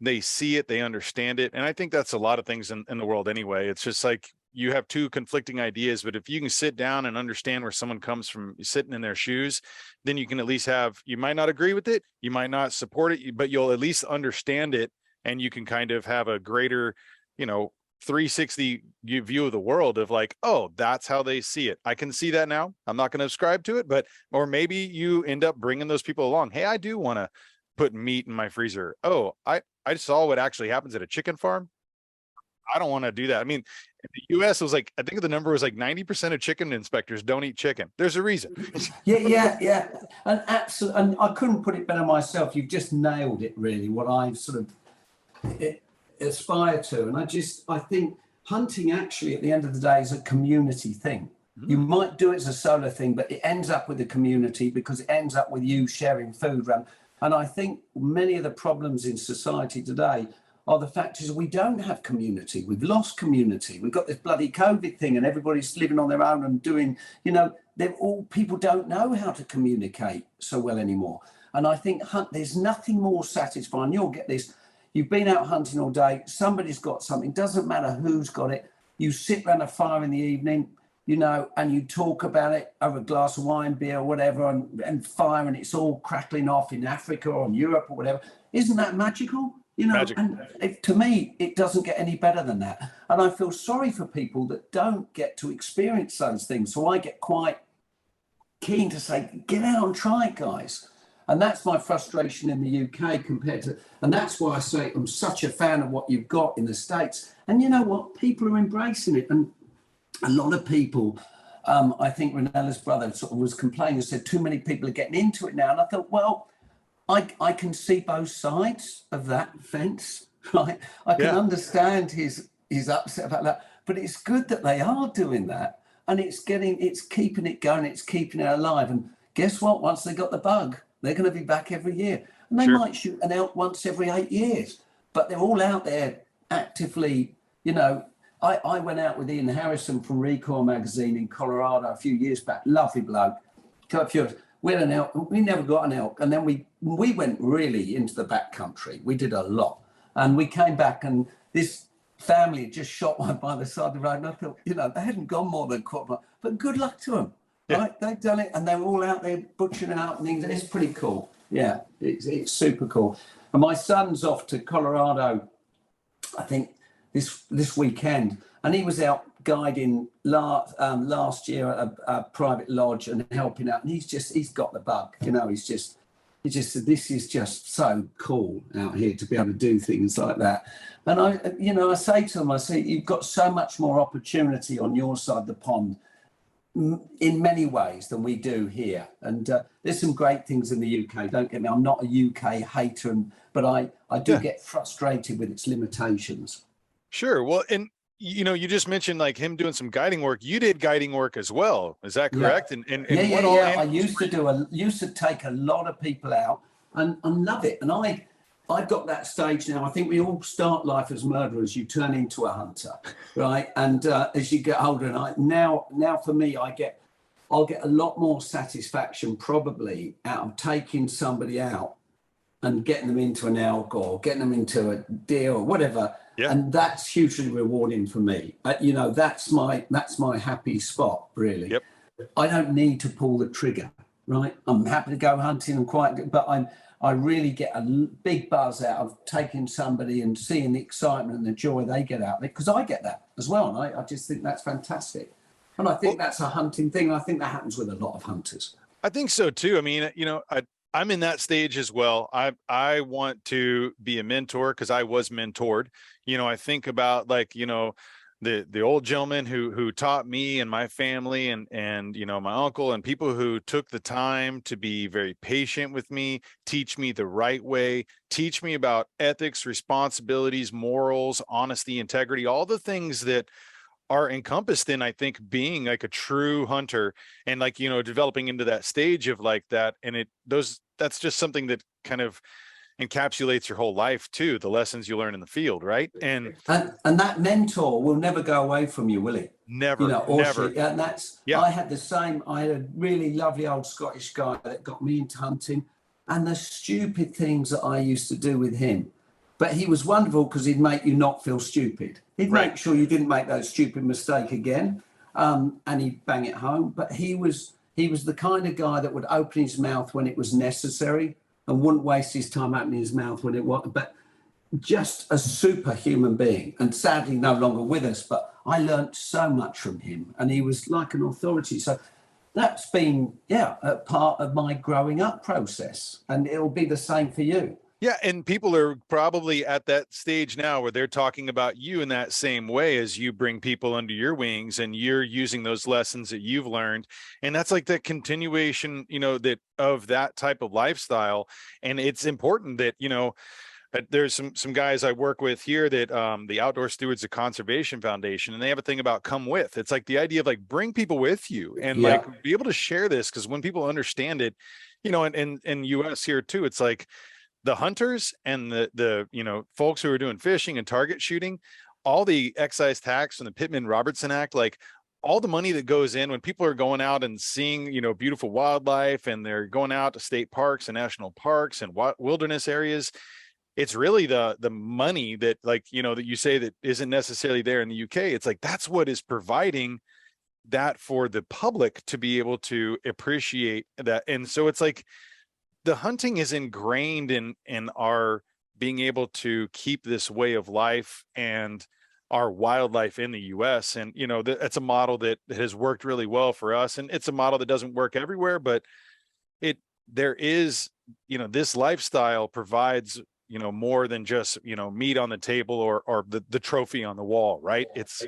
they see it, they understand it. And I think that's a lot of things in the world anyway. It's just like, you have two conflicting ideas, but if you can sit down and understand where someone comes from, sitting in their shoes, then you can at least you might not agree with it, you might not support it, but you'll at least understand it, and you can kind of have a greater, 360 view of the world of like, oh, that's how they see it. I can see that now. I'm not going to subscribe to it, or maybe you end up bringing those people along. Hey, I do want to put meat in my freezer. Oh, I saw what actually happens at a chicken farm. I don't want to do that. I mean, in the US, it was like, I think the number was like 90% of chicken inspectors don't eat chicken. There's a reason. Yeah. And absolutely, and I couldn't put it better myself. You've just nailed it, really, what I sort of aspire to. And I think hunting actually at the end of the day is a community thing. You might do it as a solo thing, but it ends up with the community because it ends up with you sharing food around. And I think many of the problems in society today are the fact is we don't have community. We've lost community. We've got this bloody COVID thing and everybody's living on their own and doing, people don't know how to communicate so well anymore. And I think there's nothing more satisfying. You'll get this. You've been out hunting all day. Somebody's got something. Doesn't matter who's got it. You sit around a fire in the evening, and you talk about it over a glass of wine, beer, or whatever, and fire, and it's all crackling off in Africa or in Europe or whatever. Isn't that magical? Magic. And to me, it doesn't get any better than that. And I feel sorry for people that don't get to experience those things. So I get quite keen to say, get out and try it, guys. And that's my frustration in the UK and that's why I say I'm such a fan of what you've got in the States. And you know what? People are embracing it. And a lot of people, I think Renella's brother sort of was complaining and said too many people are getting into it now. And I thought, well, I can see both sides of that fence, right? I can understand his upset about that, but it's good that they are doing that, and it's keeping it going, it's keeping it alive. And guess what? Once they got the bug, they're going to be back every year, and they might shoot an elk once every 8 years, but they're all out there actively. I went out with Ian Harrison from Recoil magazine in Colorado a few years back. Lovely bloke. We had an elk. We never got an elk, and then we went really into the backcountry. We did a lot, and we came back, and this family had just shot one by the side of the road. And I thought, they hadn't gone more than a quarter mile, but good luck to them, right? They've done it, and they were all out there butchering out and things. It's pretty cool. Yeah, it's super cool. And my son's off to Colorado, I think this weekend, and he was out guiding last year at a private lodge and helping out, and he's got the bug. He just said, this is just so cool out here to be able to do things like that. And I say to them, you've got so much more opportunity on your side of the pond in many ways than we do here. And there's some great things in the UK. Don't get me, I'm not a UK hater, but I do get frustrated with its limitations. Sure. Well, and you just mentioned like him doing some guiding work. You did guiding work as well. Is that correct? Yeah. I used to take a lot of people out and love it. And I've got that stage now. I think we all start life as murderers. You turn into a hunter, right? And as you get older, and now for me, I'll get a lot more satisfaction probably out of taking somebody out and getting them into an elk or getting them into a deer or whatever. Yeah. And that's hugely rewarding for me. That's my happy spot, really. Yep. I don't need to pull the trigger, right? I'm happy to go hunting and but I really get a big buzz out of taking somebody and seeing the excitement and the joy they get out of it, because I get that as well. And I just think that's fantastic. And I think that's a hunting thing. I think that happens with a lot of hunters. I think so too. I mean, I'm in that stage as well. I want to be a mentor because I was mentored. I think about the old gentleman who taught me and my family and my uncle and people who took the time to be very patient with me, teach me the right way, teach me about ethics, responsibilities, morals, honesty, integrity, all the things that are encompassed in, I think, being like a true hunter and developing into that stage of like that. And that's just something that kind of encapsulates your whole life too, the lessons you learn in the field, right? And that mentor will never go away from you, will he? Never, never. And that's, I had a really lovely old Scottish guy that got me into hunting, and the stupid things that I used to do with him. But he was wonderful because he'd make you not feel stupid. He'd make sure you didn't make that stupid mistake again, and he'd bang it home. But he was the kind of guy that would open his mouth when it was necessary and wouldn't waste his time opening his mouth when it was. But just a superhuman being, and sadly no longer with us. But I learned so much from him, and he was like an authority. So that's been a part of my growing up process, and it'll be the same for you. Yeah, and people are probably at that stage now where they're talking about you in that same way as you bring people under your wings and you're using those lessons that you've learned. And that's like the continuation, that of that type of lifestyle. And it's important that, there's some guys I work with here that the Outdoor Stewards of Conservation Foundation, and they have a thing about come with. It's like the idea of like bring people with you and Yeah. like be able to share this, because when people understand it, and in US here too, it's like the hunters and the folks who are doing fishing and target shooting, all the excise tax and the Pittman-Robertson Act, like all the money that goes in when people are going out and seeing beautiful wildlife, and they're going out to state parks and national parks and wilderness areas, it's really the money that, like, that you say that isn't necessarily there in the UK. It's like that's what is providing that for the public to be able to appreciate that. And so it's like the hunting is ingrained in our being able to keep this way of life and our wildlife in the US. And that's a model that has worked really well for us, and it's a model that doesn't work everywhere, but there is this lifestyle provides more than just meat on the table or the trophy on the wall, right? It's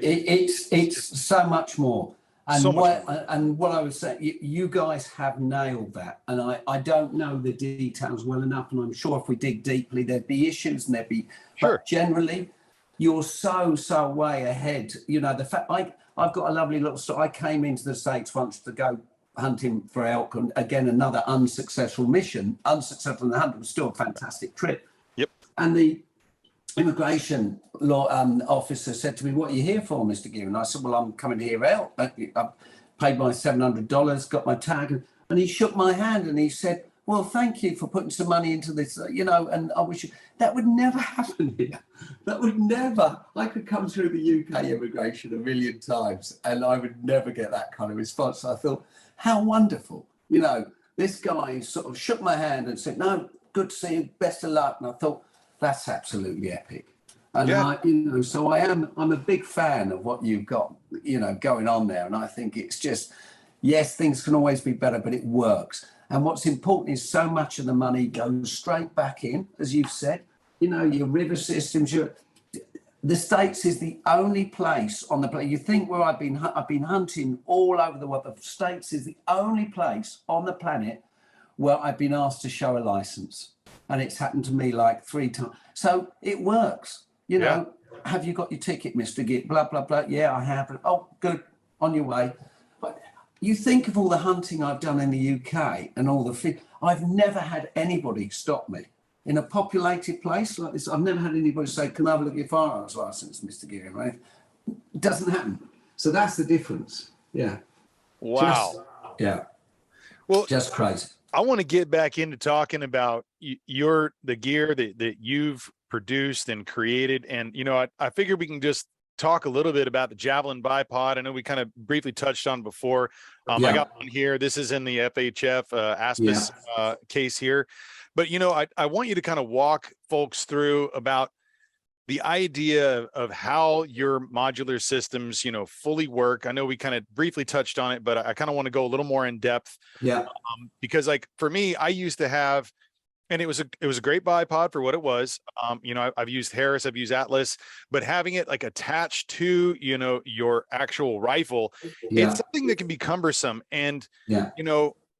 so much more. And so much more. what I was saying, you guys have nailed that. And I don't know the details well enough, and I'm sure if we dig deeply, there'd be issues and Sure. But generally, you're so way ahead. The fact I've got a lovely little story. I came into the States once to go hunting for elk, and again, another unsuccessful mission. Unsuccessful in the hunt, was still a fantastic trip. Yep. And the immigration law officer said to me, "What are you here for, Mr. Gear?" And I said, "Well, I'm coming to hear out. I paid my $700, got my tag." And he shook my hand and he said, "Well, thank you for putting some money into this, and I wish that would never happen here. That would never. I could come through the UK immigration a million times and I would never get that kind of response." So I thought, how wonderful. This guy sort of shook my hand and said, "No, good to see you, best of luck." And I thought, that's absolutely epic. And Yeah. so I'm a big fan of what you've got, going on there. And I think it's just, yes, things can always be better, but it works. And what's important is so much of the money goes straight back in, as you've said, your river systems, the States is the only place on the planet. You think where I've been hunting all over the world. The States is the only place on the planet where I've been asked to show a license. And it's happened to me like 3 times. So it works. Have you got your ticket, Mr. Git? Blah, blah, blah. Yeah, I have. Oh, good. On your way. But you think of all the hunting I've done in the UK and all I've never had anybody stop me. In a populated place like this, I've never had anybody say, "Can I have a look at your firearms license, Mr. Geary?" Right? It doesn't happen. So that's the difference. Yeah. Wow. Well, just crazy. I want to get back into talking about the gear that you've produced and created. And, I figure we can just talk a little bit about the Javelin Bipod. I know we kind of briefly touched on before. I got one here. This is in the FHF Aspis case here. But, I want you to kind of walk folks through about the idea of how your modular systems, fully work. I know we kind of briefly touched on it, but I kind of want to go a little more in depth. Yeah. Because like for me, I used to have, and it was a great bipod for what it was. I've used Harris, I've used Atlas, but having it like attached to, your actual rifle, it's something that can be cumbersome. And,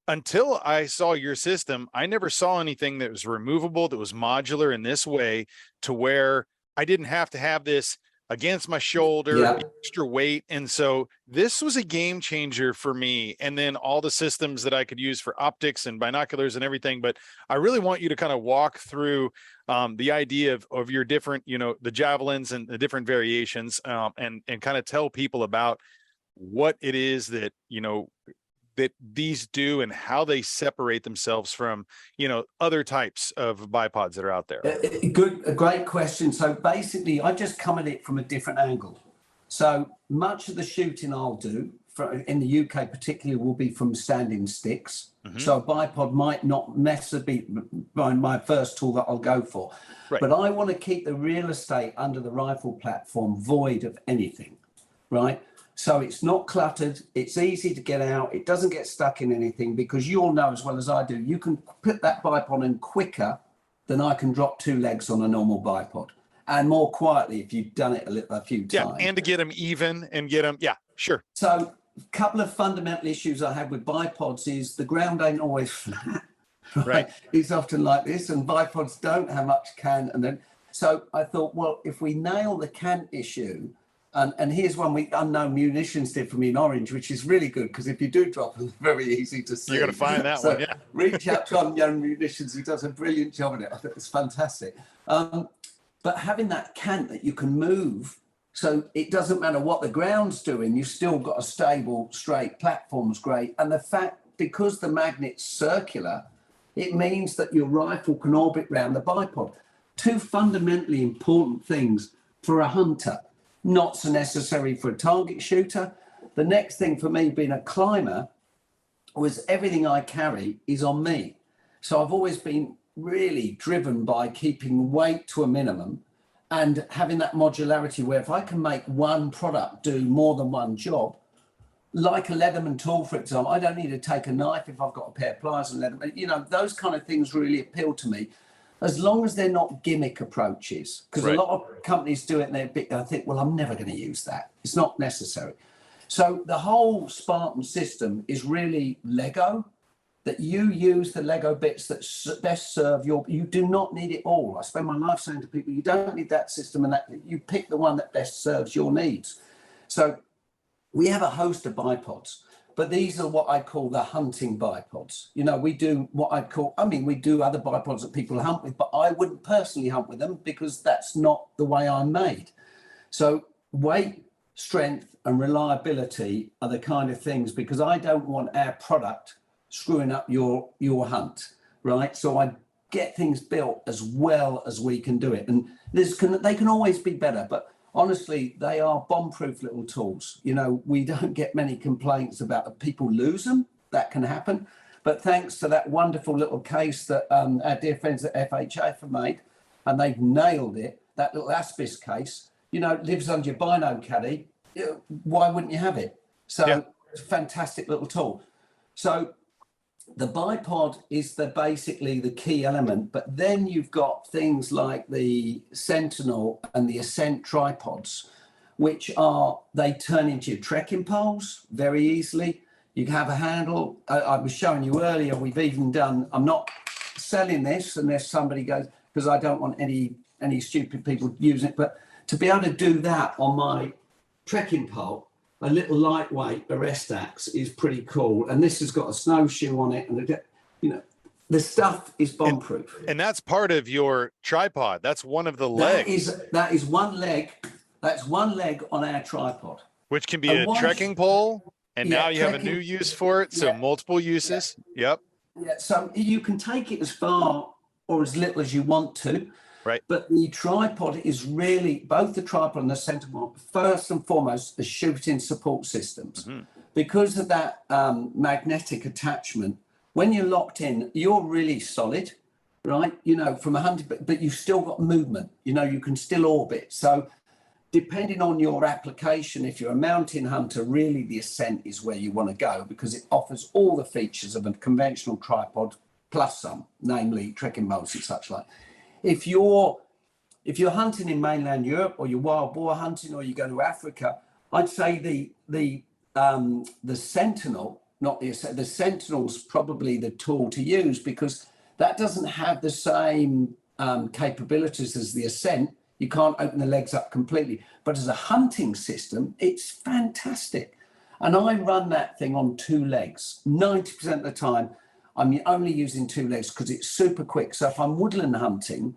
until I saw your system, I never saw anything that was removable, that was modular in this way, to where I didn't have to have this against my shoulder, extra weight. And so this was a game changer for me. And then all the systems that I could use for optics and binoculars and everything. But I really want you to kind of walk through the idea of your different, the javelins and the different variations, and kind of tell people about what it is that, that these do and how they separate themselves from, other types of bipods that are out there. A great question. So basically, I just come at it from a different angle. So much of the shooting I'll do in the UK particularly will be from standing sticks. Mm-hmm. So a bipod might not necessarily be my first tool that I'll go for. Right. But I want to keep the real estate under the rifle platform void of anything, right? So it's not cluttered, it's easy to get out, it doesn't get stuck in anything, because you all know as well as I do, you can put that bipod in quicker than I can drop 2 legs on a normal bipod, and more quietly if you've done it a few times. And to get them even and get them, sure. So a couple of fundamental issues I have with bipods is the ground ain't always flat. Right. It's often like this, and bipods don't have much cant. And then, so I thought, well, if we nail the cant issue, and here's one Unknown Munitions did for me in Orange, which is really good, because if you do drop them, they're very easy to see. You're going to find that one, yeah. Reach out to Unknown Munitions, who does a brilliant job on it. I think it's fantastic. But having that cant that you can move, so it doesn't matter what the ground's doing, you've still got a stable, straight platform's great. And the fact, because the magnet's circular, it means that your rifle can orbit round the bipod. 2 fundamentally important things for a hunter, not so necessary for a target shooter. The next thing for me, being a climber, was everything I carry is on me. So I've always been really driven by keeping weight to a minimum and having that modularity where if I can make one product do more than one job, like a Leatherman tool, for example, I don't need to take a knife if I've got a pair of pliers and Leatherman. You know, those kind of things really appeal to me, as long as they're not gimmick approaches. Because a lot of companies do it and I think, well, I'm never going to use that. It's not necessary. So the whole Spartan system is really Lego, that you use the Lego bits that best serve you do not need it all. I spend my life saying to people, you don't need that system, and that you pick the one that best serves your needs. So we have a host of bipods, but these are what I call the hunting bipods. You know, we do what I call, we do other bipods that people hunt with, but I wouldn't personally hunt with them because that's not the way I'm made. So weight, strength, and reliability are the kind of things, because I don't want our product screwing up your hunt, right? So I get things built as well as we can do it. And they can always be better, but honestly, they are bomb-proof little tools. You know, we don't get many complaints about people lose them. That can happen. But thanks to that wonderful little case that our dear friends at FHF have made, and they've nailed it, that little Aspis case, you know, lives under your bino caddy. Why wouldn't you have it? So it's a fantastic little tool. So the bipod is basically the key element, but then you've got things like the Sentinel and the Ascent tripods, which they turn into your trekking poles very easily. You can have a handle. I was showing you earlier, we've even done, I'm not selling this unless somebody goes, because I don't want any stupid people using it, but to be able to do that on my trekking pole, a little lightweight arrest axe is pretty cool. And this has got a snowshoe on it. And, you know, the stuff is bomb-proof. And that's part of your tripod. That's one of the legs. That is one leg. That's one leg on our tripod. Which can be a trekking pole. And now you have a new use for it. So multiple uses. Yep. Yeah. So you can take it as far or as little as you want to. Right. But the tripod is really, both the tripod and the Sentinel, first and foremost, the shooting support systems. Mm-hmm. Because of that magnetic attachment, when you're locked in, you're really solid, right? You know, from a hunting, but you've still got movement. You know, you can still orbit. So depending on your application, if you're a mountain hunter, really the Ascent is where you want to go, because it offers all the features of a conventional tripod, plus some, namely trekking modes and such like. If you're hunting in mainland Europe, or you're wild boar hunting, or you go to Africa, I'd say the Sentinel, not the Sentinel's probably the tool to use, because that doesn't have the same capabilities as the Ascent. You can't open the legs up completely, but as a hunting system, it's fantastic. And I run that thing on 2 legs 90% of the time. I'm only using 2 legs because it's super quick. So if I'm woodland hunting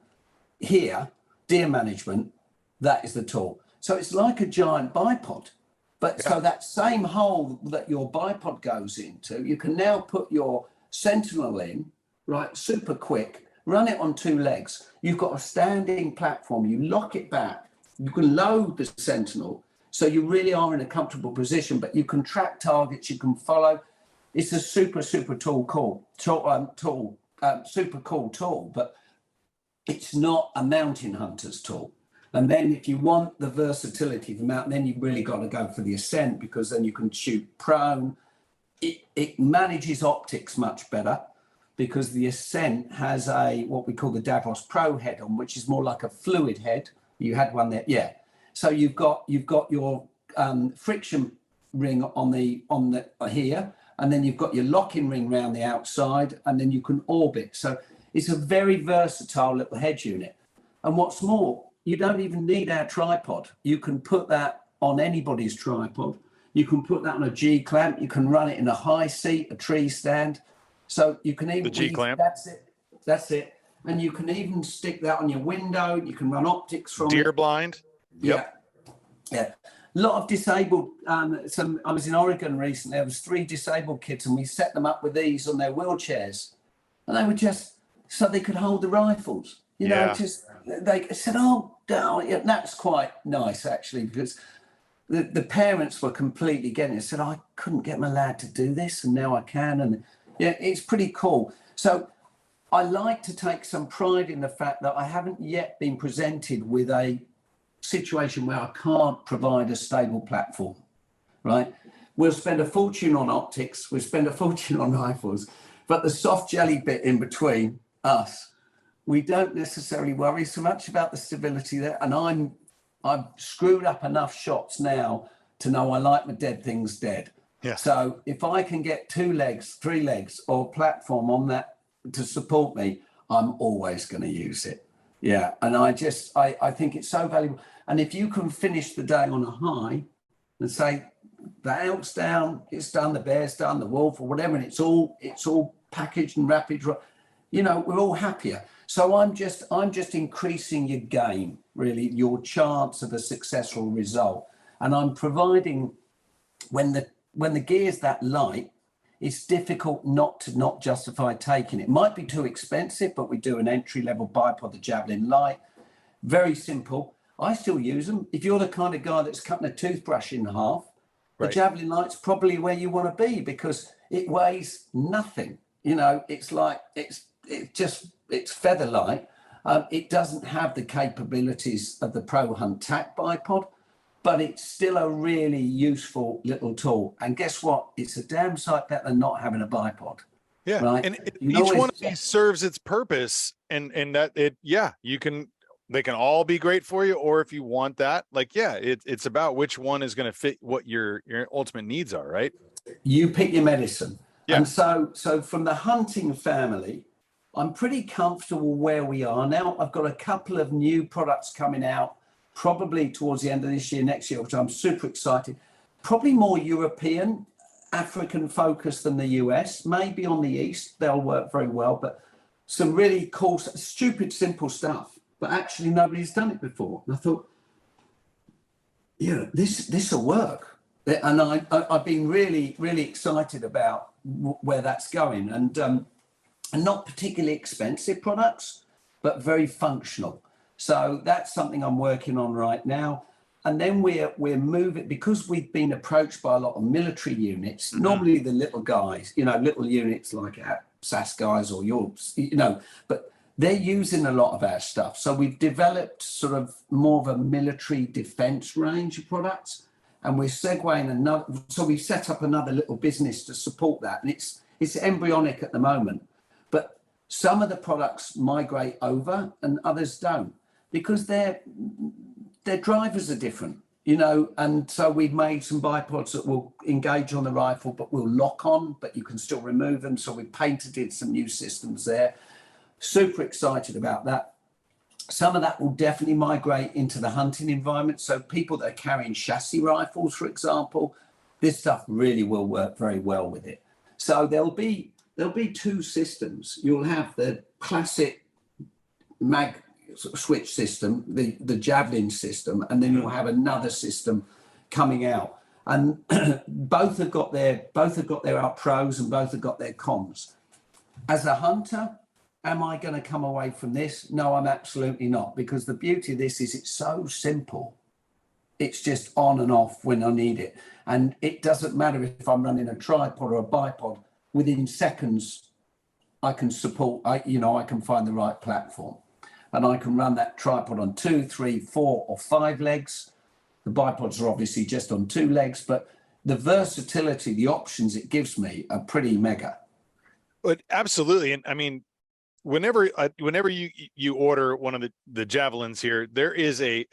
here, deer management, that is the tool. So it's like a giant bipod. But so that same hole that your bipod goes into, you can now put your Sentinel in, right, super quick, run it on 2 legs. You've got a standing platform. You lock it back. You can load the Sentinel. So you really are in a comfortable position, but you can track targets, you can follow. It's a super tool, super cool tool, but it's not a mountain hunter's tool. And then if you want the versatility of the mountain, then you've really got to go for the Ascent, because then you can shoot prone. It manages optics much better. because the Ascent has what we call the Davos Pro head on, which is more like a fluid head. You had one there, yeah. So you've got your friction ring on the here, and then you've got your locking ring around the outside, and then you can orbit. So it's a very versatile little head unit. And what's more, you don't even need our tripod. You can put that on anybody's tripod. You can put that on a G clamp. You can run it in a high seat, a tree stand. So you can even the G clamp. That's it. And you can even stick that on your window. You can run optics from deer blind. Yep. Yeah. A lot of disabled. I was in Oregon recently. There was 3 disabled kids, and we set them up with these on their wheelchairs, and they were just so they could hold the rifles. They said, "Oh, yeah, that's quite nice actually," because the parents were completely getting it. Said, "I couldn't get my lad to do this, and now I can." And yeah, it's pretty cool. So I like to take some pride in the fact that I haven't yet been presented with a situation where I can't provide a stable platform, right? We'll spend a fortune on optics, we'll spend a fortune on rifles, but the soft jelly bit in between us, we don't necessarily worry so much about the stability there. And I've screwed up enough shots now to know I like my dead things dead. Yeah. So if I can get 2 legs, 3 legs, or platform on that to support me, I'm always going to use it. Yeah, and I think it's so valuable. And if you can finish the day on a high and say the elk's down, it's done, the bear's done, the wolf or whatever, and it's all packaged and wrapped, we're all happier. So I'm just increasing your game, really, your chance of a successful result. And I'm providing when the gear's that light, it's difficult not to justify taking it. It might be too expensive, but we do an entry-level bipod, the Javelin Light. Very simple. I still use them. If you're the kind of guy that's cutting a toothbrush in half, the Javelin Light's probably where you want to be because it weighs nothing. It's like, it's feather light. It doesn't have the capabilities of the Pro Hunt TAC bipod, but it's still a really useful little tool. And guess what? It's a damn sight better than not having a bipod. Yeah. Right? And each one of these serves its purpose, and that they can all be great for you. Or if you want that, it's about which one is going to fit what your ultimate needs are, right? You pick your medicine. Yeah. And so from the hunting family, I'm pretty comfortable where we are now. I've got a couple of new products coming out probably towards the end of this year, next year, which I'm super excited. Probably more European, African focused than the US, maybe on the East, they'll work very well, but some really cool, stupid, simple stuff, but actually nobody's done it before. And I thought, this will work. And I've been really, really excited about where that's going. And not particularly expensive products, but very functional. So that's something I'm working on right now. And then we're moving, because we've been approached by a lot of military units, normally the little guys, little units like our SAS guys or yours, but they're using a lot of our stuff. So we've developed sort of more of a military defense range of products, and we're segueing so we've set up another little business to support that. And it's embryonic at the moment, but some of the products migrate over and others don't, because their drivers are different, and so we've made some bipods that will engage on the rifle but will lock on, but you can still remove them. So we patented some new systems there. Super excited about that. Some of that will definitely migrate into the hunting environment. So people that are carrying chassis rifles, for example, this stuff really will work very well with it. So there'll be 2 systems. You'll have the classic mag switch system, the Javelin system, and then you'll have another system coming out. And both have got their pros and both have got their cons. As a hunter, am I going to come away from this? No, I'm absolutely not, because the beauty of this is it's so simple. It's just on and off when I need it. And it doesn't matter if I'm running a tripod or a bipod, within seconds, I can I can find the right platform. And I can run that tripod on 2, 3, 4, or 5 legs. The bipods are obviously just on 2 legs, but the versatility, the options it gives me are pretty mega. But absolutely. And I mean, whenever you order one of the javelins here, there is a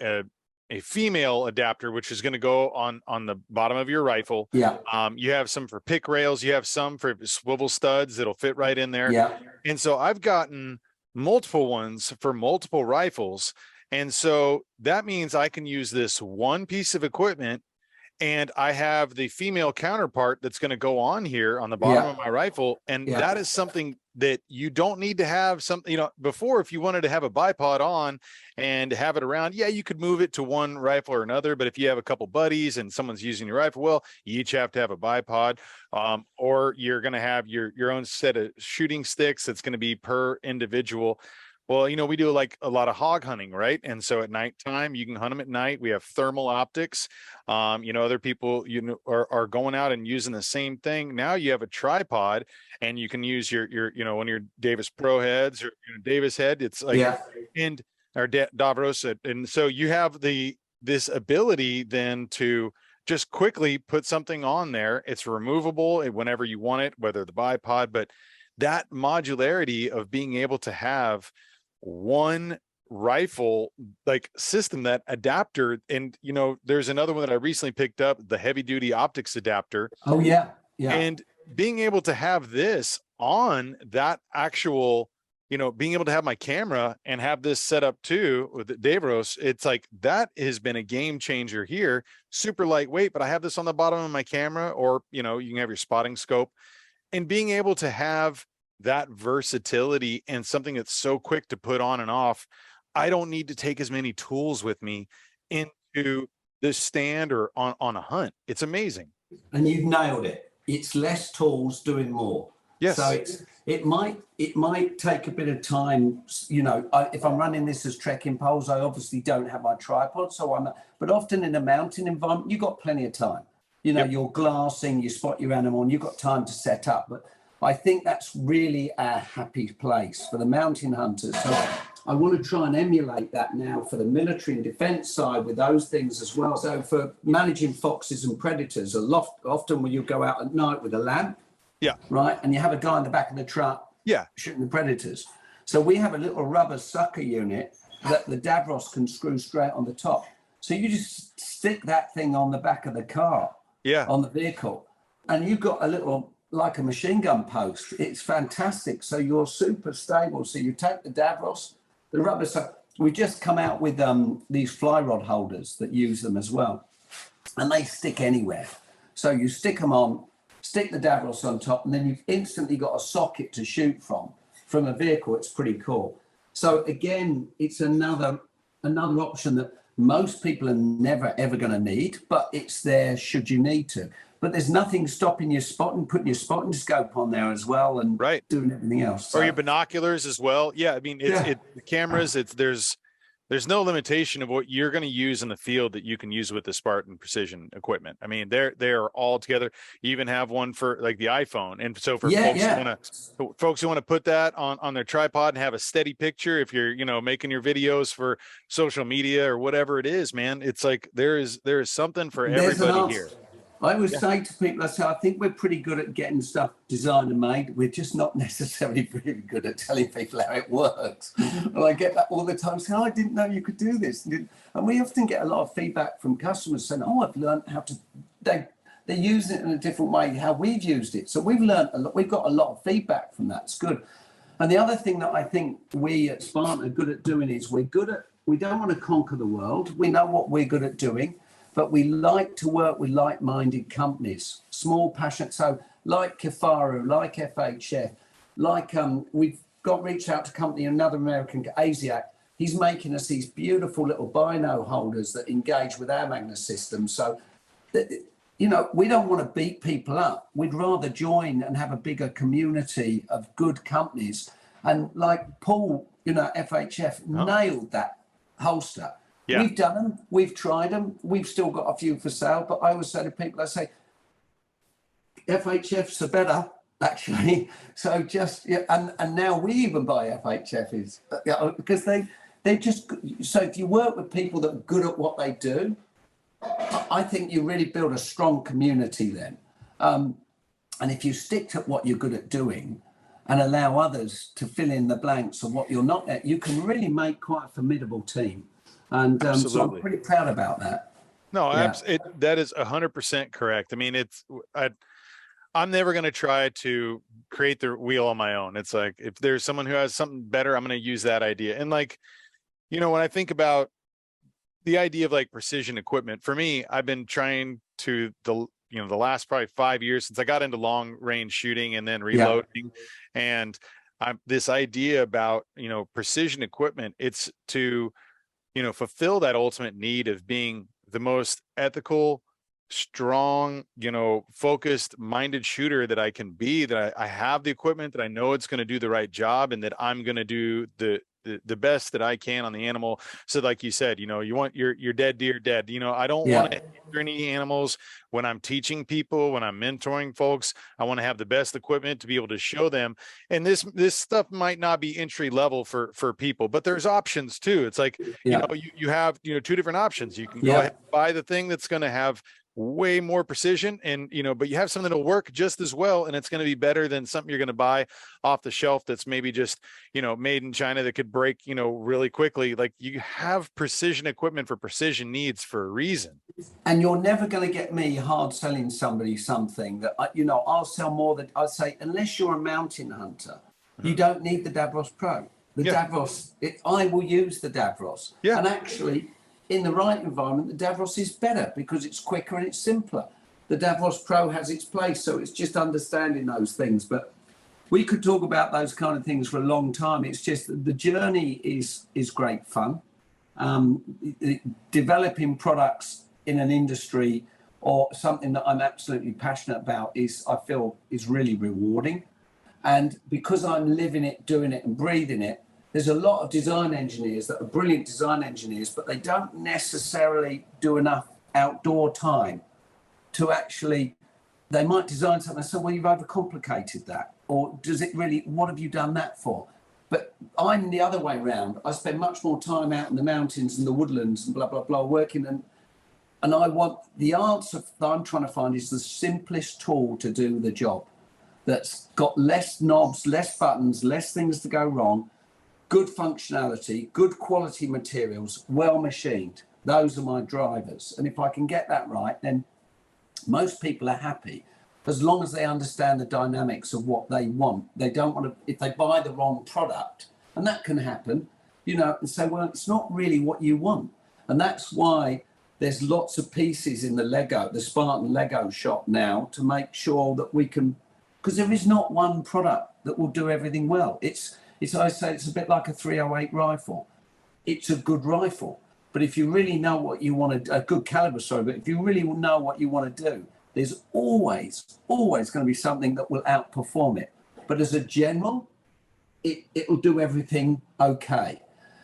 female adapter which is going to go on the bottom of your rifle. Yeah. You have some for pick rails, you have some for swivel studs that'll fit right in there. Yeah. And so I've gotten multiple ones for multiple rifles. And so that means I can use this one piece of equipment, and I have the female counterpart that's going to go on here on the bottom of my rifle. And that is something that you don't need to have before, if you wanted to have a bipod on and have it around, you could move it to one rifle or another. But if you have a couple buddies and someone's using your rifle, well, you each have to have a bipod, or you're going to have your own set of shooting sticks. That's going to be per individual. Well, we do like a lot of hog hunting, right? And so at nighttime, you can hunt them at night. We have thermal optics. Other people, are going out and using the same thing. Now you have a tripod, and you can use your one of your Davis Pro heads or Davis head. It's like, and or Davros, and so you have this ability then to just quickly put something on there. It's removable whenever you want it, whether the bipod, but that modularity of being able to have one rifle like system, that adapter. And there's another one that I recently picked up, the heavy duty optics adapter. Oh yeah. And being able to have this on that actual, being able to have my camera and have this set up too with the Davros, it's like that has been a game changer here. Super lightweight, but I have this on the bottom of my camera, or you can have your spotting scope, and being able to have that versatility and something that's so quick to put on and off. I don't need to take as many tools with me into the stand or on a hunt. It's amazing. And you've nailed it. It's less tools doing more. Yes. So it might take a bit of time. If I'm running this as trekking poles, I obviously don't have my tripod. But often in a mountain environment, you've got plenty of time. You're glassing, you spot your animal, and you've got time to set up. But I think that's really a happy place for the mountain hunters. So I want to try and emulate that now for the military and defense side with those things as well. So for managing foxes and predators, often when you go out at night with a lamp, right, and you have a guy in the back of the truck shooting the predators. So we have a little rubber sucker unit that the Davros can screw straight on the top. So you just stick that thing on the back of the car, on the vehicle, and you've got a little, like a machine gun post. It's fantastic. So you're super stable. So you take the Davros, the rubber. So we just come out with these fly rod holders that use them as well, and they stick anywhere. So you stick them on, stick the Davros on top, and then you've instantly got a socket to shoot from a vehicle. It's pretty cool. So again, it's another option that most people are never ever going to need, but it's there should you need to. But there's nothing stopping you putting your spotting scope on there as well, and doing everything else. Or your binoculars as well. Yeah, I mean, the cameras. There's no limitation of what you're going to use in the field that you can use with the Spartan precision equipment. I mean, they are all together. You even have one for like the iPhone, and so for folks who want to put that on their tripod and have a steady picture, if you're making your videos for social media or whatever it is, man, it's like there is something for everybody here. I always say to people, I think we're pretty good at getting stuff designed and made. We're just not necessarily very good at telling people how it works. And I get that all the time, saying, I didn't know you could do this. And we often get a lot of feedback from customers saying, I've learned how to, they're using it in a different way, how we've used it. So we've learned a lot. We've got a lot of feedback from that. It's good. And the other thing that I think we at Spartan are good at doing is we don't want to conquer the world. We know what we're good at doing. But we like to work with like-minded companies, small, passionate. So like Kifaru, like FHF, like we've reached out to a company, another American, ASIAC. He's making us these beautiful little bino holders that engage with our magnet system. So, we don't want to beat people up. We'd rather join and have a bigger community of good companies. And like Paul, FHF nailed that holster. Yeah. We've done them, we've tried them, we've still got a few for sale, but I always say to people, FHFs are better, actually. So and now we even buy FHFs, because they just, so if you work with people that are good at what they do, I think you really build a strong community then. And if you stick to what you're good at doing, and allow others to fill in the blanks of what you're not at, you can really make quite a formidable team. And so I'm pretty proud about that. No, that is 100% correct. I mean, I'm never going to try to create the wheel on my own. It's like, if there's someone who has something better, I'm going to use that idea. And like, you know, when I think about the idea of like precision equipment, for me, I've been trying to the last probably 5 years since I got into long range shooting and then reloading. And this idea about, you know, precision equipment, it's to, you know, fulfill that ultimate need of being the most ethical, strong, you know, focused minded shooter that I can be, that I have the equipment, that I know it's going to do the right job, and that I'm going to do the best that I can on the animal. So like you said, you know, you want your dead deer dead. You know, I don't want to injure any animals when I'm teaching people, when I'm mentoring folks. I want to have the best equipment to be able to show them. And this stuff might not be entry level for people, but there's options too. It's like, you know, you have, you know, two different options. You can go ahead and buy the thing that's going to have way more precision, and you know, but you have something that'll work just as well, and it's going to be better than something you're going to buy off the shelf that's maybe just, you know, made in China that could break, you know, really quickly. Like, you have precision equipment for precision needs for a reason. And you're never going to get me hard selling somebody something that you know, I'll sell more than I'd say, unless you're a mountain hunter, you don't need the Davros Pro. The Davros, I will use the Davros. And actually, in the right environment, the Davros is better because it's quicker and it's simpler. The Davros Pro has its place, so it's just understanding those things. But we could talk about those kind of things for a long time. It's just that the journey is great fun. Developing products in an industry or something that I'm absolutely passionate about I feel is really rewarding. And because I'm living it, doing it and breathing it, there's a lot of design engineers that are brilliant design engineers, but they don't necessarily do enough outdoor time to actually, they might design something and say, well, you've overcomplicated that. Or does it really, what have you done that for? But I'm the other way around. I spend much more time out in the mountains and the woodlands and blah, blah, blah, working. And I want, the answer that I'm trying to find is the simplest tool to do the job. That's got less knobs, less buttons, less things to go wrong. Good functionality, good quality materials, well machined. Those are my drivers. And if I can get that right, then most people are happy, as long as they understand the dynamics of what they want. They don't want to, if they buy the wrong product, and that can happen, you know, and say, well, it's not really what you want. And that's why there's lots of pieces in the Spartan Lego shop now, to make sure that we can, because there is not one product that will do everything well. I say it's a bit like a 308 rifle. It's a good rifle, but if you really know what you want to, a good caliber, sorry, but if you really know what you want to do, there's always going to be something that will outperform it. But as a general, it'll do everything okay.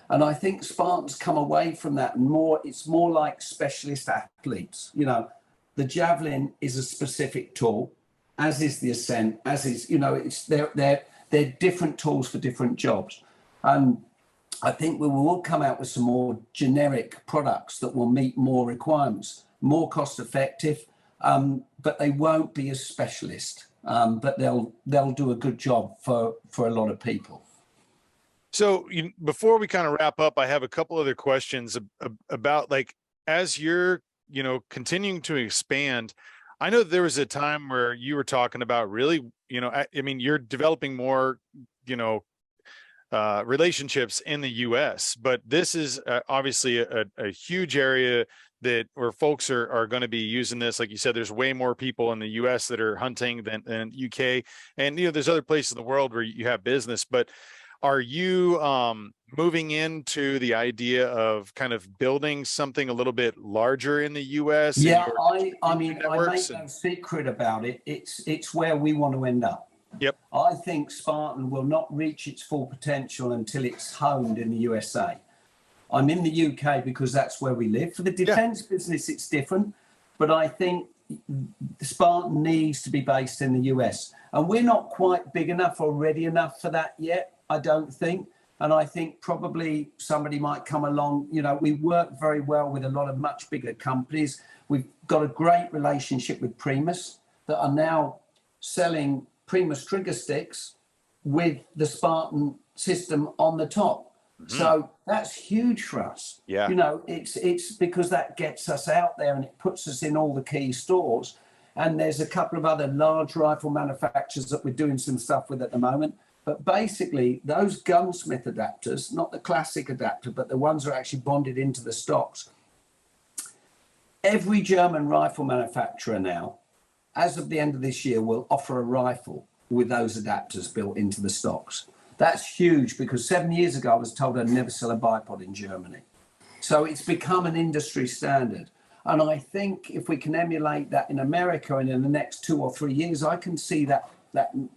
And I think Spartans come away from that and it's more like specialist athletes. You know, the Javelin is a specific tool, as is the Ascent, as is, you know, they're different tools for different jobs. I think we will come out with some more generic products that will meet more requirements, more cost effective, but they won't be as specialist, but they'll do a good job for a lot of people. So before we kind of wrap up, I have a couple other questions about, like, as you're, you know, continuing to expand. I know there was a time where you were talking about really, you know, I mean, you're developing more, you know, relationships in the US, but this is obviously a huge area where folks are going to be using this. Like you said, there's way more people in the US that are hunting than UK. And, you know, there's other places in the world where you have business, but are you moving into the idea of kind of building something a little bit larger in the US? Yeah, I mean, I make no secret about it. It's where we want to end up. Yep. I think Spartan will not reach its full potential until it's honed in the USA. I'm in the UK because that's where we live. For the defense business, it's different, but I think Spartan needs to be based in the US. And we're not quite big enough or ready enough for that yet, I don't think. And I think probably somebody might come along. You know, we work very well with a lot of much bigger companies. We've got a great relationship with Primus that are now selling Primus trigger sticks with the Spartan system on the top. So that's huge for us. Yeah. You know, it's because that gets us out there and it puts us in all the key stores. And there's a couple of other large rifle manufacturers that we're doing some stuff with at the moment. But basically, those gunsmith adapters, not the classic adapter, but the ones that are actually bonded into the stocks. Every German rifle manufacturer now, as of the end of this year, will offer a rifle with those adapters built into the stocks. That's huge, because 7 years ago, I was told I'd never sell a bipod in Germany. So it's become an industry standard. And I think if we can emulate that in America and in the next 2 or 3 years, I can see that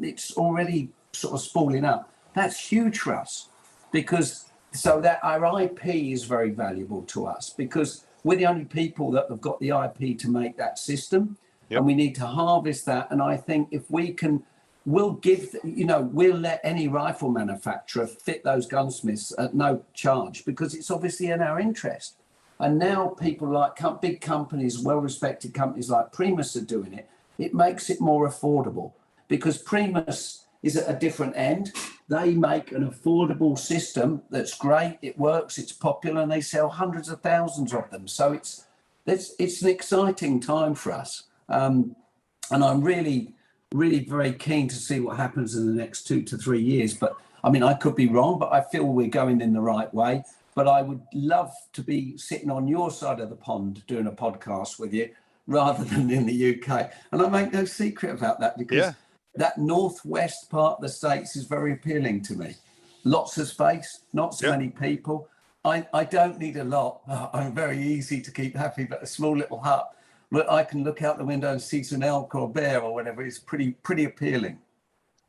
it's already sort of spooling up. That's huge for us, because so that our IP is very valuable to us, because we're the only people that have got the IP to make that system. And we need to harvest that. And I think if we can, we'll let any rifle manufacturer fit those gunsmiths at no charge, because it's obviously in our interest. And now people like big companies, well-respected companies like Primus are doing it. It makes it more affordable, because Primus is at a different end. They make an affordable system that's great. It works, it's popular, and they sell hundreds of thousands of them. So it's an exciting time for us. And I'm really very keen to see what happens in the next 2 to 3 years. But I mean, I could be wrong, but I feel we're going in the right way. But I would love to be sitting on your side of the pond doing a podcast with you rather than in the UK. And I make no secret about that, because that northwest part of the States is very appealing to me. Lots of space, not so many people. I don't need a lot. I'm very easy to keep happy, but a small little hut. But I can look out the window and see some elk or bear or whatever. It's pretty appealing.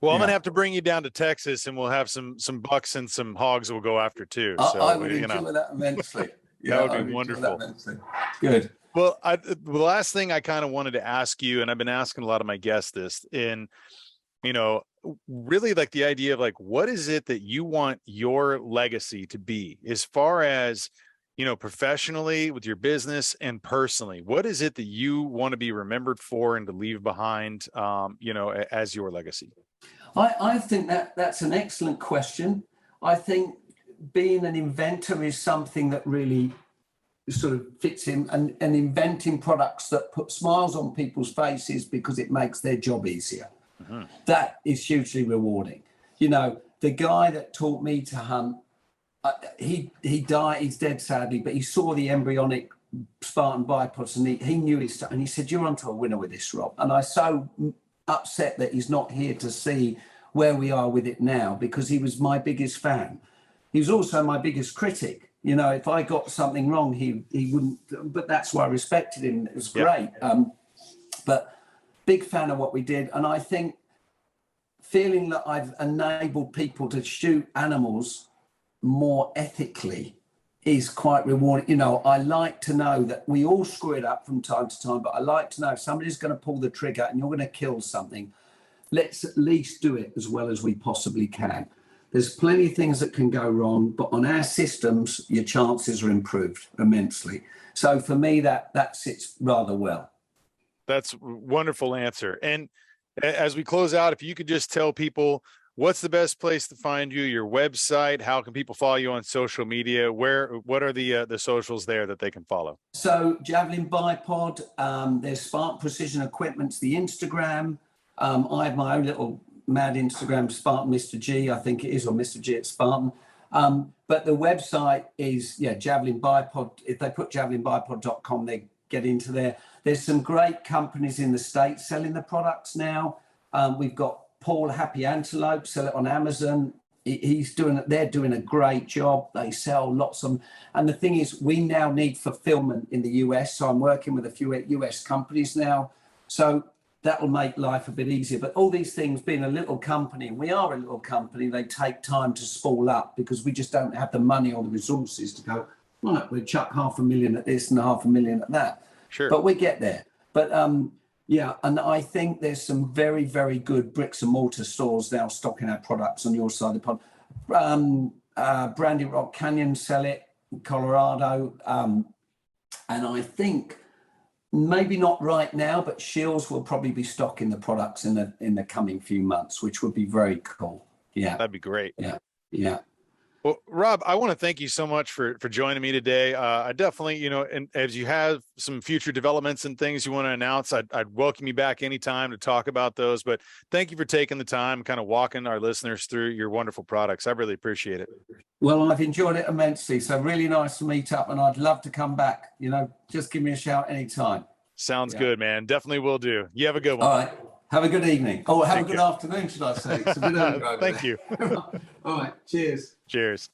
Well, I'm gonna have to bring you down to Texas, and we'll have some bucks and some hogs we'll go after too. So I would enjoy that immensely. That would be wonderful. Good. Well, the last thing I kind of wanted to ask you, and I've been asking a lot of my guests this, really like the idea of like, what is it that you want your legacy to be, as far as, professionally with your business and personally? What is it that you want to be remembered for and to leave behind, as your legacy? I think that's an excellent question. I think being an inventor is something that really sort of fits in, and inventing products that put smiles on people's faces because it makes their job easier. That is hugely rewarding. The guy that taught me to hunt, he died, he's dead sadly, but he saw the embryonic Spartan bipods, and he knew his stuff, and he said, "You're onto a winner with this, Rob." And I so upset that he's not here to see where we are with it now, because he was my biggest fan. He was also my biggest critic. If I got something wrong, he wouldn't, but that's why I respected him. It was great. But big fan of what we did. And I think feeling that I've enabled people to shoot animals more ethically is quite rewarding. I like to know that we all screw it up from time to time, but I like to know if somebody's going to pull the trigger and you're going to kill something, let's at least do it as well as we possibly can. There's plenty of things that can go wrong, but on our systems, your chances are improved immensely. So for me, that sits rather well. That's a wonderful answer. And as we close out, if you could just tell people, what's the best place to find you, your website, how can people follow you on social media? What are the socials there that they can follow? So Javelin Bipod, there's Spartan Precision Equipment's the Instagram. I have my own little mad Instagram, Spartan Mr. G, I think it is, or Mr. G at Spartan. But the website is, Javelin Bipod. If they put javelinbipod.com, they get into there. There's some great companies in the States selling the products now. We've got Paul Happy Antelope, sell it on Amazon. They're doing a great job. They sell lots of them. And the thing is, we now need fulfillment in the US. So I'm working with a few US companies now. So that will make life a bit easier. But all these things, being a little company, and we are a little company, they take time to spool up, because we just don't have the money or the resources to go, right, we'll chuck $500,000 at this and $500,000 at that. Sure. But we get there. But and I think there's some very, very good bricks and mortar stores now stocking our products on your side of the pond. Brandy Rock Canyon sell it in Colorado. And I think maybe not right now, but Shields will probably be stocking the products in the coming few months, which would be very cool. Yeah. That'd be great. Yeah. Yeah. Well, Rob, I want to thank you so much for joining me today. I definitely, you know, and as you have some future developments and things you want to announce, I'd welcome you back anytime to talk about those. But thank you for taking the time, kind of walking our listeners through your wonderful products. I really appreciate it. Well, I've enjoyed it immensely. So really nice to meet up, and I'd love to come back. You know, just give me a shout anytime. Sounds good, man. Definitely will do. You have a good one. All right. Have a good evening. Oh, have a good afternoon, should I say? It's a bit early over Thank there. you. All right. Cheers. Cheers.